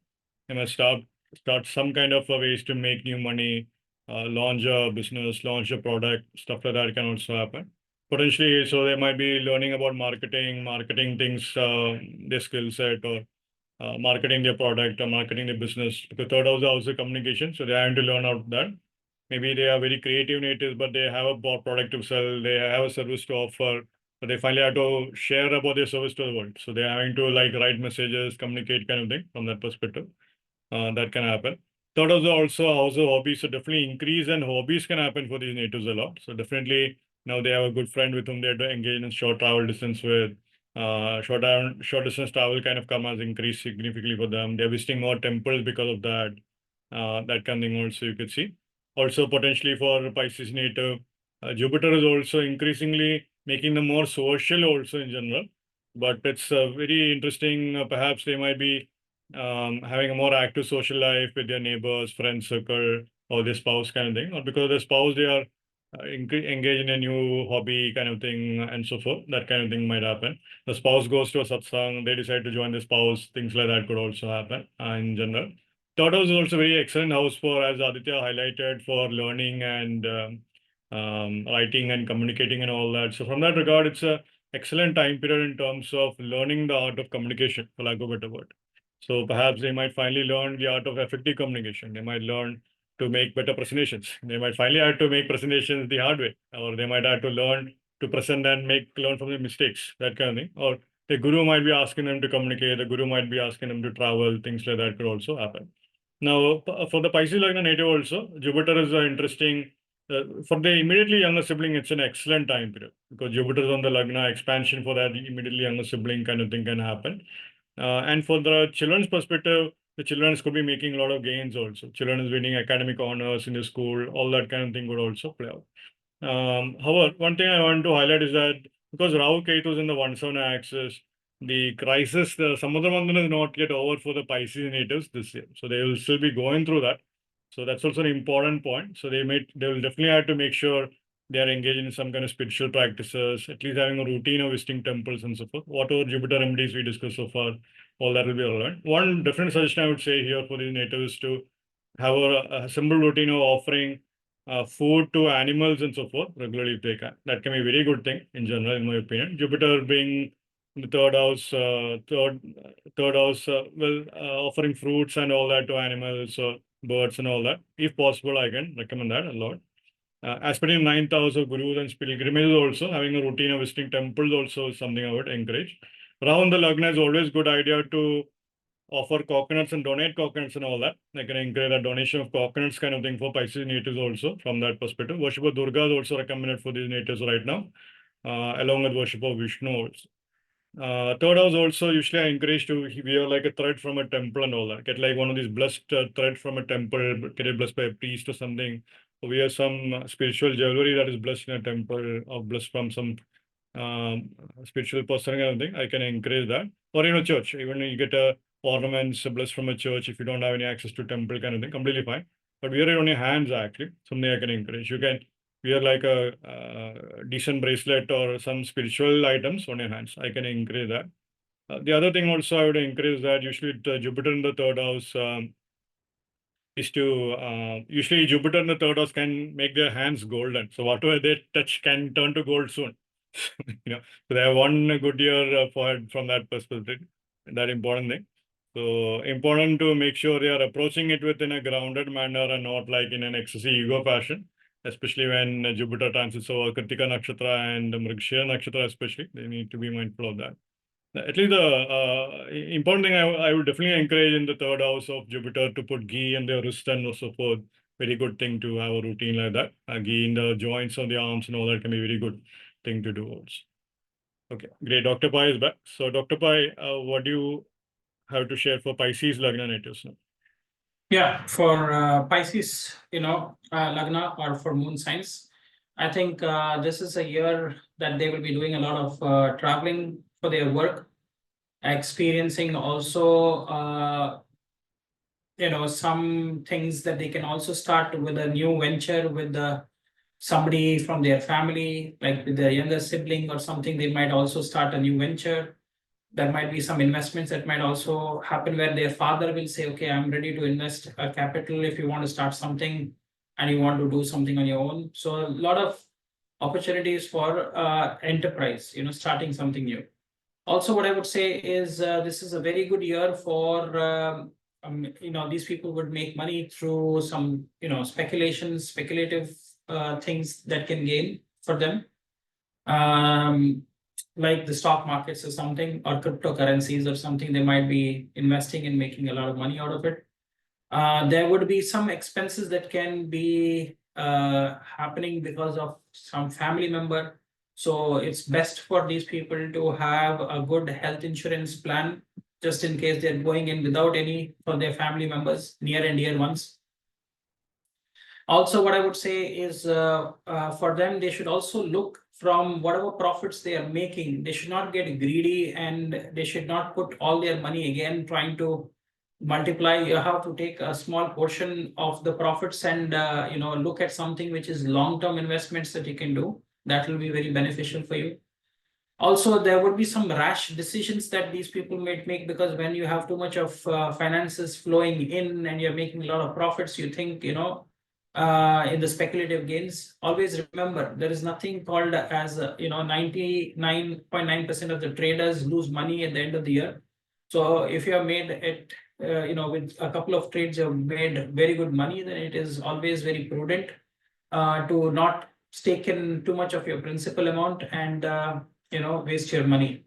Speaker 1: They must start some kind of a ways to make new money, launch a business, launch a product, stuff like that can also happen. Potentially, so they might be learning about marketing things, their skill set, or marketing their product or marketing their business. The third house is also communication, so they are having to learn out that. Maybe they are very creative natives, but they have a product to sell, they have a service to offer, but they finally have to share about their service to the world. So they're having to like write messages, communicate kind of thing from that perspective. That can happen. Third house also hobbies, so definitely increase and hobbies can happen for these natives a lot. So definitely now they have a good friend with whom they're engaged in short travel distance with. Short distance travel kind of come has increased significantly for them. They're visiting more temples because of that. That kind of thing also you could see. Also potentially for Pisces native, Jupiter is also increasingly making them more social also in general. But it's very interesting. Perhaps they might be having a more active social life with their neighbors, friend circle, or their spouse kind of thing, or because of their spouse they are engaged in a new hobby kind of thing and so forth. That kind of thing might happen. The spouse goes to a satsang, they decide to join the spouse, things like that could also happen in general. Third house is also very excellent house for, as Aditya highlighted, for learning and writing and communicating and all that. So from that regard, it's a excellent time period in terms of learning the art of communication, for lack of a better word. So perhaps they might finally learn the art of effective communication. They might learn to make better presentations. They might finally have to make presentations the hard way, or they might have to learn to present and learn from their mistakes, that kind of thing. Or the guru might be asking them to communicate, the guru might be asking them to travel, things like that could also happen. Now, for the Pisces Lagna native also, Jupiter is interesting. For the immediately younger sibling, it's an excellent time period because Jupiter is on the Lagna, expansion for that immediately younger sibling kind of thing can happen. And for the children's perspective, the children could be making a lot of gains also. Children is winning academic honors in the school, all that kind of thing would also play out. However, one thing I want to highlight is that because Rahu Ketu is in the 1-7 axis, the crisis, the Samudra Mandana is not yet over for the Pisces natives this year. So they will still be going through that. So that's also an important point. So they will definitely have to make sure they are engaged in some kind of spiritual practices, at least having a routine of visiting temples and so forth. Whatever Jupiter remedies we discussed so far, all that will be relevant. One different suggestion I would say here for these natives is to have a simple routine of offering food to animals and so forth regularly if they can. That can be a very good thing in general, in my opinion. Jupiter being the third house, offering fruits and all that to animals or birds and all that. If possible, I can recommend that a lot. As per the 9th house of gurus and pilgrimages also, having a routine of visiting temples also is something I would encourage. Around the Lagna is always good idea to offer coconuts and donate coconuts and all that. I can encourage a donation of coconuts kind of thing for Pisces natives also from that perspective. Worship of Durga is also recommended for these natives right now, along with worship of Vishnu also. Third house also, usually I encourage to wear like a thread from a temple and all that. Get like one of these blessed thread from a temple, get it blessed by a priest or something. Or wear some spiritual jewelry that is blessed in a temple or blessed from some spiritual person kind of thing. I can encourage that. Or church, even you get ornaments blessed from a church if you don't have any access to temple kind of thing, completely fine. But wear it on your hands actually, something I can encourage. You can wear like a decent bracelet or some spiritual items on your hands. I can encourage that. The other thing also I would encourage that usually Jupiter in the third house is to usually Jupiter in the third house can make their hands golden. So whatever they touch can turn to gold soon. So they have one good year from that perspective. That important thing. So important to make sure they are approaching it within a grounded manner and not like in an excessive ego fashion, especially when Jupiter transits over Kritika Nakshatra and Mrigashira Nakshatra especially. They need to be mindful of that. At least the important thing I would definitely encourage in the third house of Jupiter to put ghee in their wrist and so forth. Very good thing to have a routine like that. Ghee in the joints of the arms and all that can be very good thing to do also. Okay, great. Dr. Pai is back. So Dr. Pai, what do you have to share for Pisces Lagna natives now?
Speaker 3: Yeah, for Pisces, Lagna or for moon signs, I think this is a year that they will be doing a lot of traveling for their work, experiencing also, some things that they can also start with a new venture with the somebody from their family, like with their younger sibling or something, they might also start a new venture. There might be some investments that might also happen where their father will say, okay, I'm ready to invest a capital if you want to start something and you want to do something on your own. So a lot of opportunities for enterprise, starting something new. Also, what I would say is this is a very good year for these people would make money through some speculative things that can gain for them, like the stock markets or something, or cryptocurrencies or something. They might be investing and making a lot of money out of it. There would be some expenses that can be happening because of some family member. So it's best for these people to have a good health insurance plan, just in case they're going in without any for their family members, near and dear ones. Also, what I would say is for them, they should also look from whatever profits they are making. They should not get greedy, and they should not put all their money again trying to multiply. You have to take a small portion of the profits and look at something which is long-term investments that you can do. That will be very beneficial for you. Also, there would be some rash decisions that these people might make, because when you have too much of finances flowing in and you're making a lot of profits, you think, in the speculative gains. Always remember, there is nothing called as 99.9% of the traders lose money at the end of the year. So if you have made it, with a couple of trades, you have made very good money, then it is always very prudent to not stake in too much of your principal amount and waste your money.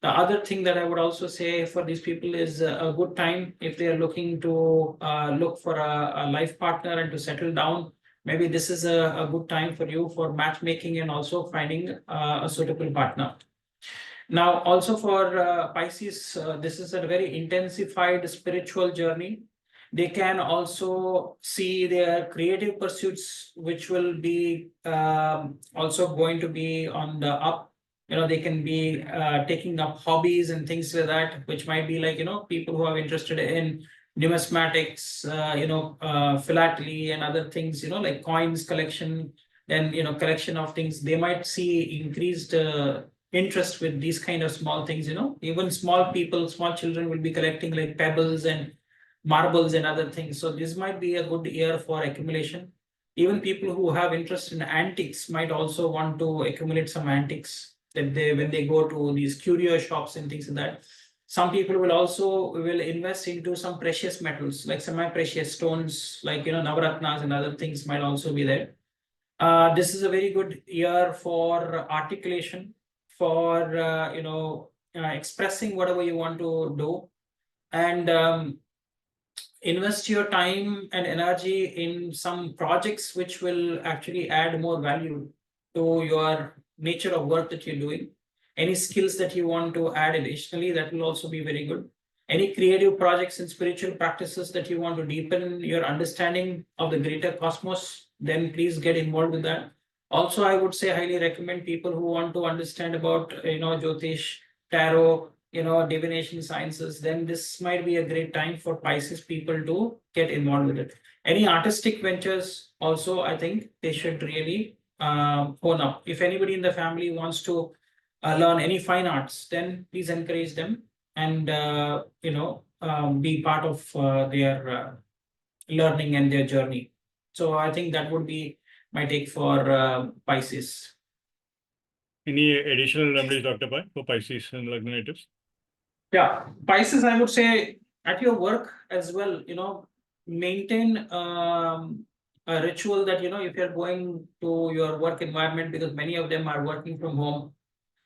Speaker 3: The other thing that I would also say for these people is a good time if they are looking to look for a life partner and to settle down. Maybe this is a good time for you for matchmaking and also finding a suitable partner. Now, also for Pisces, this is a very intensified spiritual journey. They can also see their creative pursuits, which will be also going to be on the up. They can be taking up hobbies and things like that, which might be like, people who are interested in numismatics, philately and other things, like coins collection and, collection of things. They might see increased interest with these kind of small things. Even small children will be collecting like pebbles and marbles and other things. So this might be a good year for accumulation. Even people who have interest in antiques might also want to accumulate some antiques that when they go to these curio shops and things like that. Some people will invest into some precious metals, like semi-precious stones, like navaratnas and other things might also be there. This is a very good year for articulation, for expressing whatever you want to do, and invest your time and energy in some projects which will actually add more value to your nature of work that you're doing. Any skills that you want to add additionally, that will also be very good. Any creative projects and spiritual practices that you want to deepen your understanding of the greater cosmos, then please get involved with that. Also, I would say highly recommend people who want to understand about Jyotish, tarot, divination sciences, then this might be a great time for Pisces people to get involved with it. Any artistic ventures also, I think they should really hone up. If anybody in the family wants to learn any fine arts, then please encourage them and be part of their learning and their journey. So I think that would be my take for Pisces.
Speaker 1: Any additional remedies, Dr. Pai, for Pisces and Lagna natives?
Speaker 3: Yeah, Pisces, I would say at your work as well, maintain a ritual that, if you're going to your work environment, because many of them are working from home.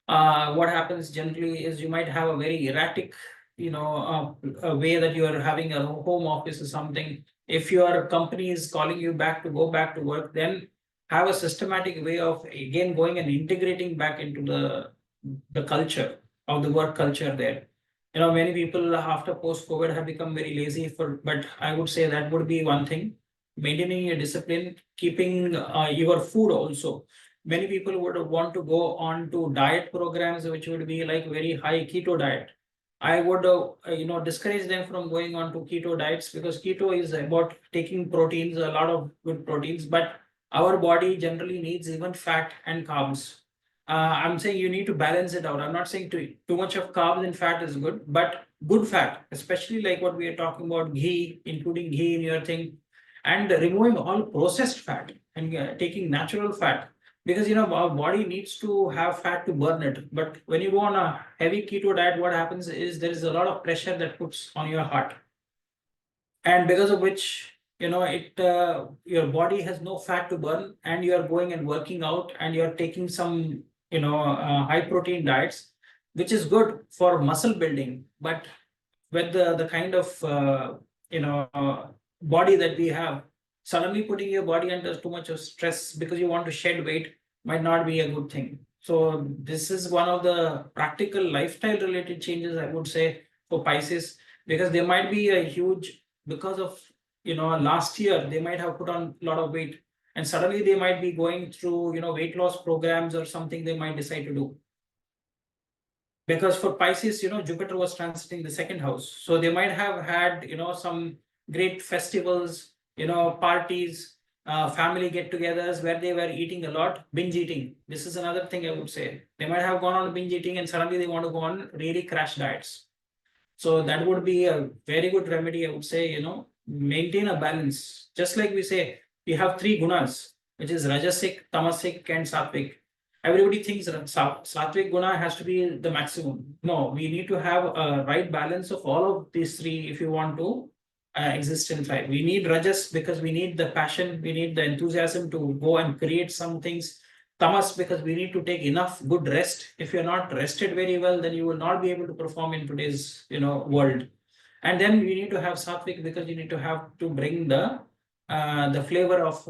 Speaker 3: What happens generally is you might have a very erratic, a way that you are having a home office or something. If your company is calling you back to go back to work, then have a systematic way of again going and integrating back into the culture of the work culture there. Many people after post-COVID have become very lazy but I would say that would be one thing. Maintaining your discipline, keeping your food also. Many people would want to go on to diet programs, which would be like very high keto diet. I would, discourage them from going on to keto diets, because keto is about taking proteins, a lot of good proteins, but Our body generally needs even fat and carbs. I'm saying you need to balance it out. I'm not saying too much of carbs and fat is good, but good fat, especially like what we are talking about, ghee, including ghee in your thing, and removing all processed fat and taking natural fat, because our body needs to have fat to burn it. But when you go on a heavy keto diet, what happens is there is a lot of pressure that puts on your heart, and because of which your body has no fat to burn, and you are going and working out, and you're taking some high protein diets, which is good for muscle building. But with the kind of body that we have, suddenly putting your body under too much of stress because you want to shed weight might not be a good thing. So this is one of the practical lifestyle related changes, I would say, for Pisces, because there might be a huge, because of last year they might have put on a lot of weight, and suddenly they might be going through weight loss programs or something they might decide to do. Because for Pisces, Jupiter was transiting the second house, so they might have had some great festivals, parties, family get-togethers where they were eating a lot, binge eating. This is another thing I would say. They might have gone on binge eating and suddenly they want to go on really crash diets. So that would be a very good remedy, I would say. Maintain a balance. Just like we say, we have three gunas, which is Rajasic, Tamasic, and Sattvic. Everybody thinks that Sattvic guna has to be the maximum. No, we need to have a right balance of all of these three if you want to exist in life. We need Rajas because we need the passion, we need the enthusiasm to go and create some things. Tamas because we need to take enough good rest. If you're not rested very well, then you will not be able to perform in today's world. And then we need to have Sattvic because you need to have to bring the flavor of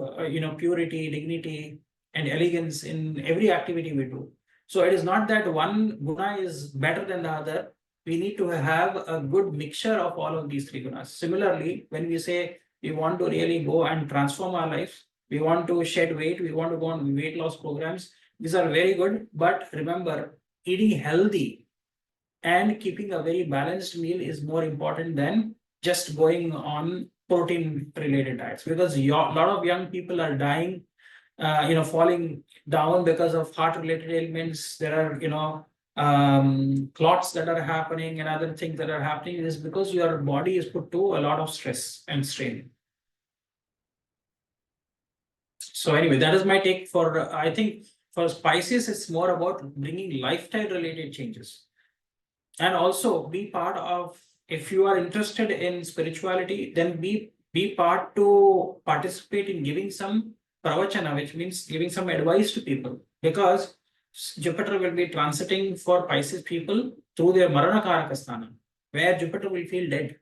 Speaker 3: purity, dignity, and elegance in every activity we do. So it is not that one guna is better than the other. We need to have a good mixture of all of these three gunas. Similarly, when we say we want to really go and transform our lives, we want to shed weight, we want to go on weight loss programs, these are very good. But remember, eating healthy and keeping a very balanced meal is more important than just going on protein related diets, because a lot of young people are dying, falling down because of heart related ailments. There are clots that are happening and other things that are happening. It is because your body is put to a lot of stress and strain. So anyway, that is my take for I think for Pisces it's more about bringing lifestyle related changes, and also be part of, if you are interested in spirituality, then be part to participate in giving some pravachana, which means giving some advice to people, because Jupiter will be transiting for Pisces people through their Marana Karakasthana, where Jupiter will feel dead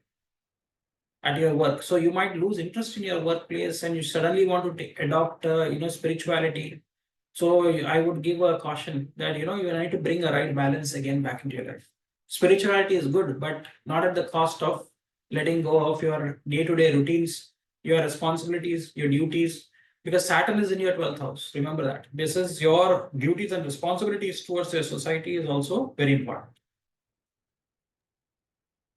Speaker 3: at your work. So you might lose interest in your workplace and you suddenly want to adopt spirituality. So I would give a caution that you need to bring a right balance again back into your life. Spirituality is good, but not at the cost of letting go of your day-to-day routines, your responsibilities, your duties, because Saturn is in your 12th house. Remember that. This is your duties and responsibilities towards your society is also very important.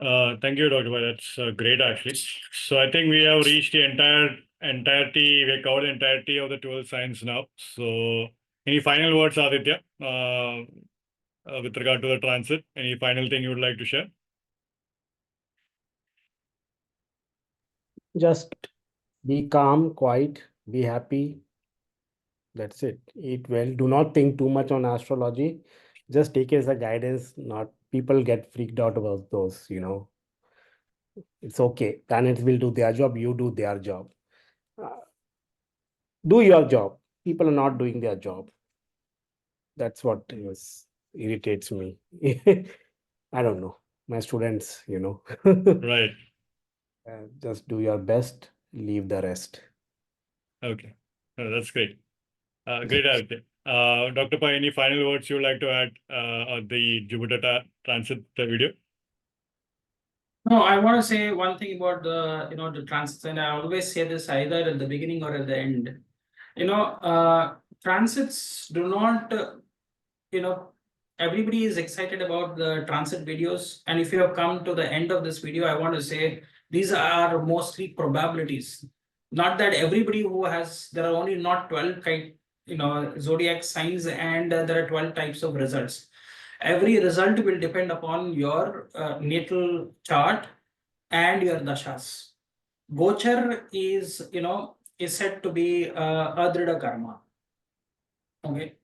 Speaker 1: Thank you, Dr. Bhai. That's great, actually. So I think we have reached the entirety, we have covered the entirety of the 12 signs now. So any final words, Aditya, with regard to the transit? Any final thing you would like to share?
Speaker 2: Just be calm, quiet, be happy. That's it. Eat well. Do not think too much on astrology. Just take it as a guidance. Not people get freaked out about those, It's okay. Planets will do their job. You do their job. Do your job. People are not doing their job. That's what irritates me. I don't know. My students,
Speaker 1: Right.
Speaker 2: Just do your best. Leave the rest.
Speaker 1: Okay. That's great. Great, Aditya. Dr. Pai, any final words you would like to add on the Jupiter transit video?
Speaker 3: No, I want to say one thing about the transits, and I always say this either at the beginning or at the end. Transits do not, everybody is excited about the transit videos. And if you have come to the end of this video, I want to say these are mostly probabilities. Not that everybody who has, there are only not 12 zodiac signs, and there are 12 types of results. Every result will depend upon your natal chart and your dashas. Gochar is, is said to be adrida karma. Okay.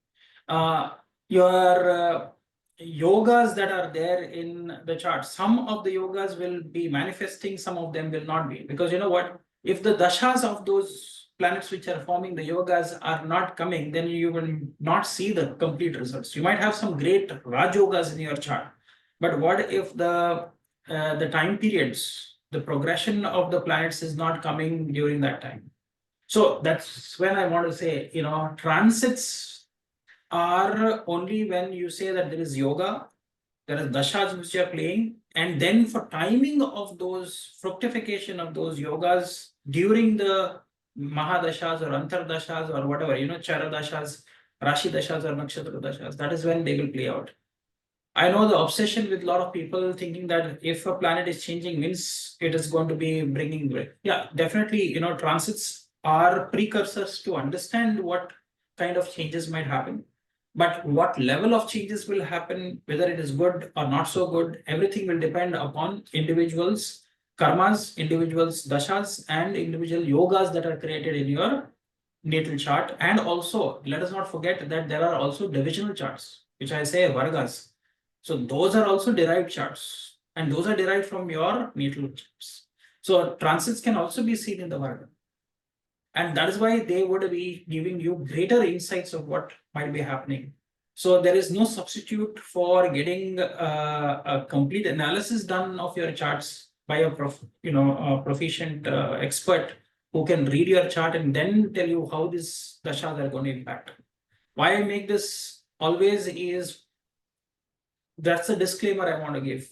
Speaker 3: Your yogas that are there in the chart, some of the yogas will be manifesting, some of them will not be. Because you know what? If the dashas of those planets which are forming the yogas are not coming, then you will not see the complete results. You might have some great Raj yogas in your chart. But what if the time periods, the progression of the planets is not coming during that time? So that's when I want to say, transits are only when you say that there is yoga, there is dashas which you are playing, and then for timing of those fructification of those yogas during the mahadashas or antardashas or whatever, chara dashas, rashi dashas or nakshatra dashas, that is when they will play out. I know the obsession with a lot of people thinking that if a planet is changing means it is going to be bringing great. Yeah, definitely, transits are precursors to understand what kind of changes might happen. But what level of changes will happen, whether it is good or not so good, everything will depend upon individuals' karmas, individuals' dashas, and individual yogas that are created in your natal chart. And also, let us not forget that there are also divisional charts, which I say vargas. So those are also derived charts, and those are derived from your natal charts. So transits can also be seen in the varga. And that is why they would be giving you greater insights of what might be happening. So there is no substitute for getting a complete analysis done of your charts by a proficient expert who can read your chart and then tell you how these dashas are going to impact. Why I make this always is, that's a disclaimer I want to give.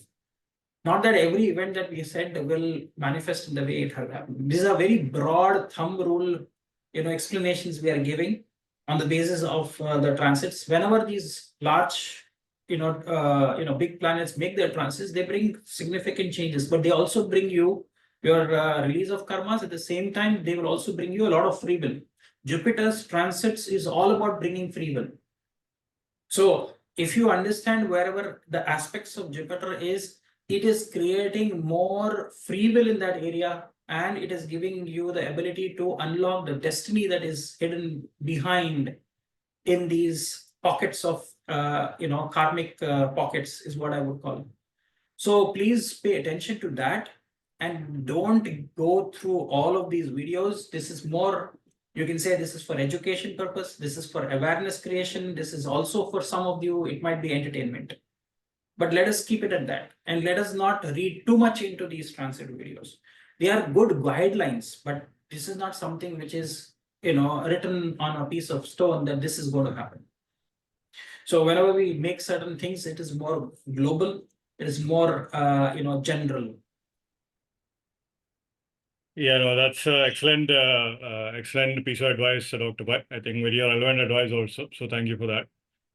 Speaker 3: Not that every event that we said will manifest in the way it has happened. These are very broad thumb rule, explanations we are giving on the basis of the transits. Whenever these large, big planets make their transits, they bring significant changes, but they also bring you your release of karmas. At the same time, they will also bring you a lot of free will. Jupiter's transits is all about bringing free will. So if you understand wherever the aspects of Jupiter is, it is creating more free will in that area, and it is giving you the ability to unlock the destiny that is hidden behind in these pockets of karmic pockets is what I would call it. So please pay attention to that and don't go through all of these videos. This is more, you can say this is for education purpose, this is for awareness creation, this is also for some of you, it might be entertainment. But let us keep it at that, and let us not read too much into these transit videos. They are good guidelines, but this is not something which is written on a piece of stone that this is going to happen. So whenever we make certain things, it is more global, it is more general.
Speaker 1: Yeah, no, that's excellent, excellent piece of advice, Dr. Pai. I think very relevant advice also. So thank you for that.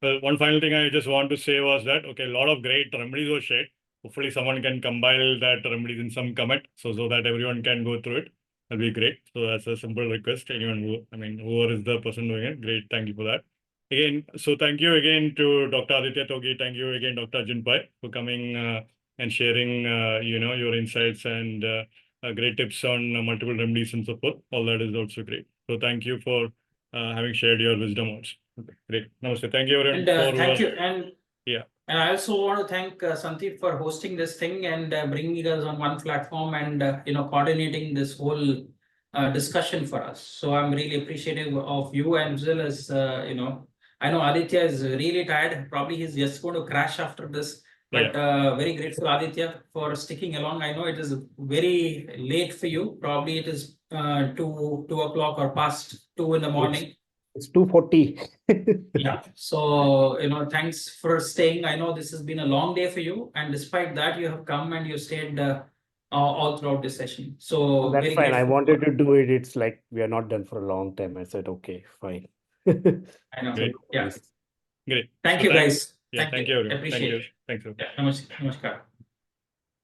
Speaker 1: Well, one final thing I just want to say was that, okay, a lot of great remedies were shared. Hopefully someone can compile that remedies in some comment so that everyone can go through it. That'll be great. So that's a simple request. Anyone whoever is the person doing it, great. Thank you for that. Again, so thank you again to Dr. Aditya Togi. Thank you again, Dr. Arjun Pai, for coming and sharing, your insights and great tips on multiple remedies and so forth. All that is also great. So thank you for having shared your wisdom also. Okay, great. Namaste. Thank you everyone.
Speaker 3: And thank you. And
Speaker 1: yeah.
Speaker 3: And I also want to thank Sandeep for hosting this thing and bringing us on one platform and coordinating this whole discussion for us. So I'm really appreciative of you, and as well as I know Aditya is really tired. Probably he's just going to crash after this. But very grateful, Aditya, for sticking along. I know it is very late for you. Probably it is 2 o'clock or past 2 in the morning.
Speaker 2: It's 2:40.
Speaker 3: Yeah. So, thanks for staying. I know this has been a long day for you, and despite that, you have come and you stayed all throughout this session. So
Speaker 2: That's
Speaker 3: very
Speaker 2: fine. I
Speaker 3: grateful
Speaker 2: wanted
Speaker 3: for
Speaker 2: to do it. It's like we are not done for a long time. I said, okay, fine.
Speaker 3: I know.
Speaker 1: Great.
Speaker 3: Yeah.
Speaker 1: Great.
Speaker 3: Thank
Speaker 1: So
Speaker 3: you, guys.
Speaker 1: Yeah, thank you everyone.
Speaker 3: Appreciate it.
Speaker 1: Thank you.
Speaker 3: Yeah. Namaskar.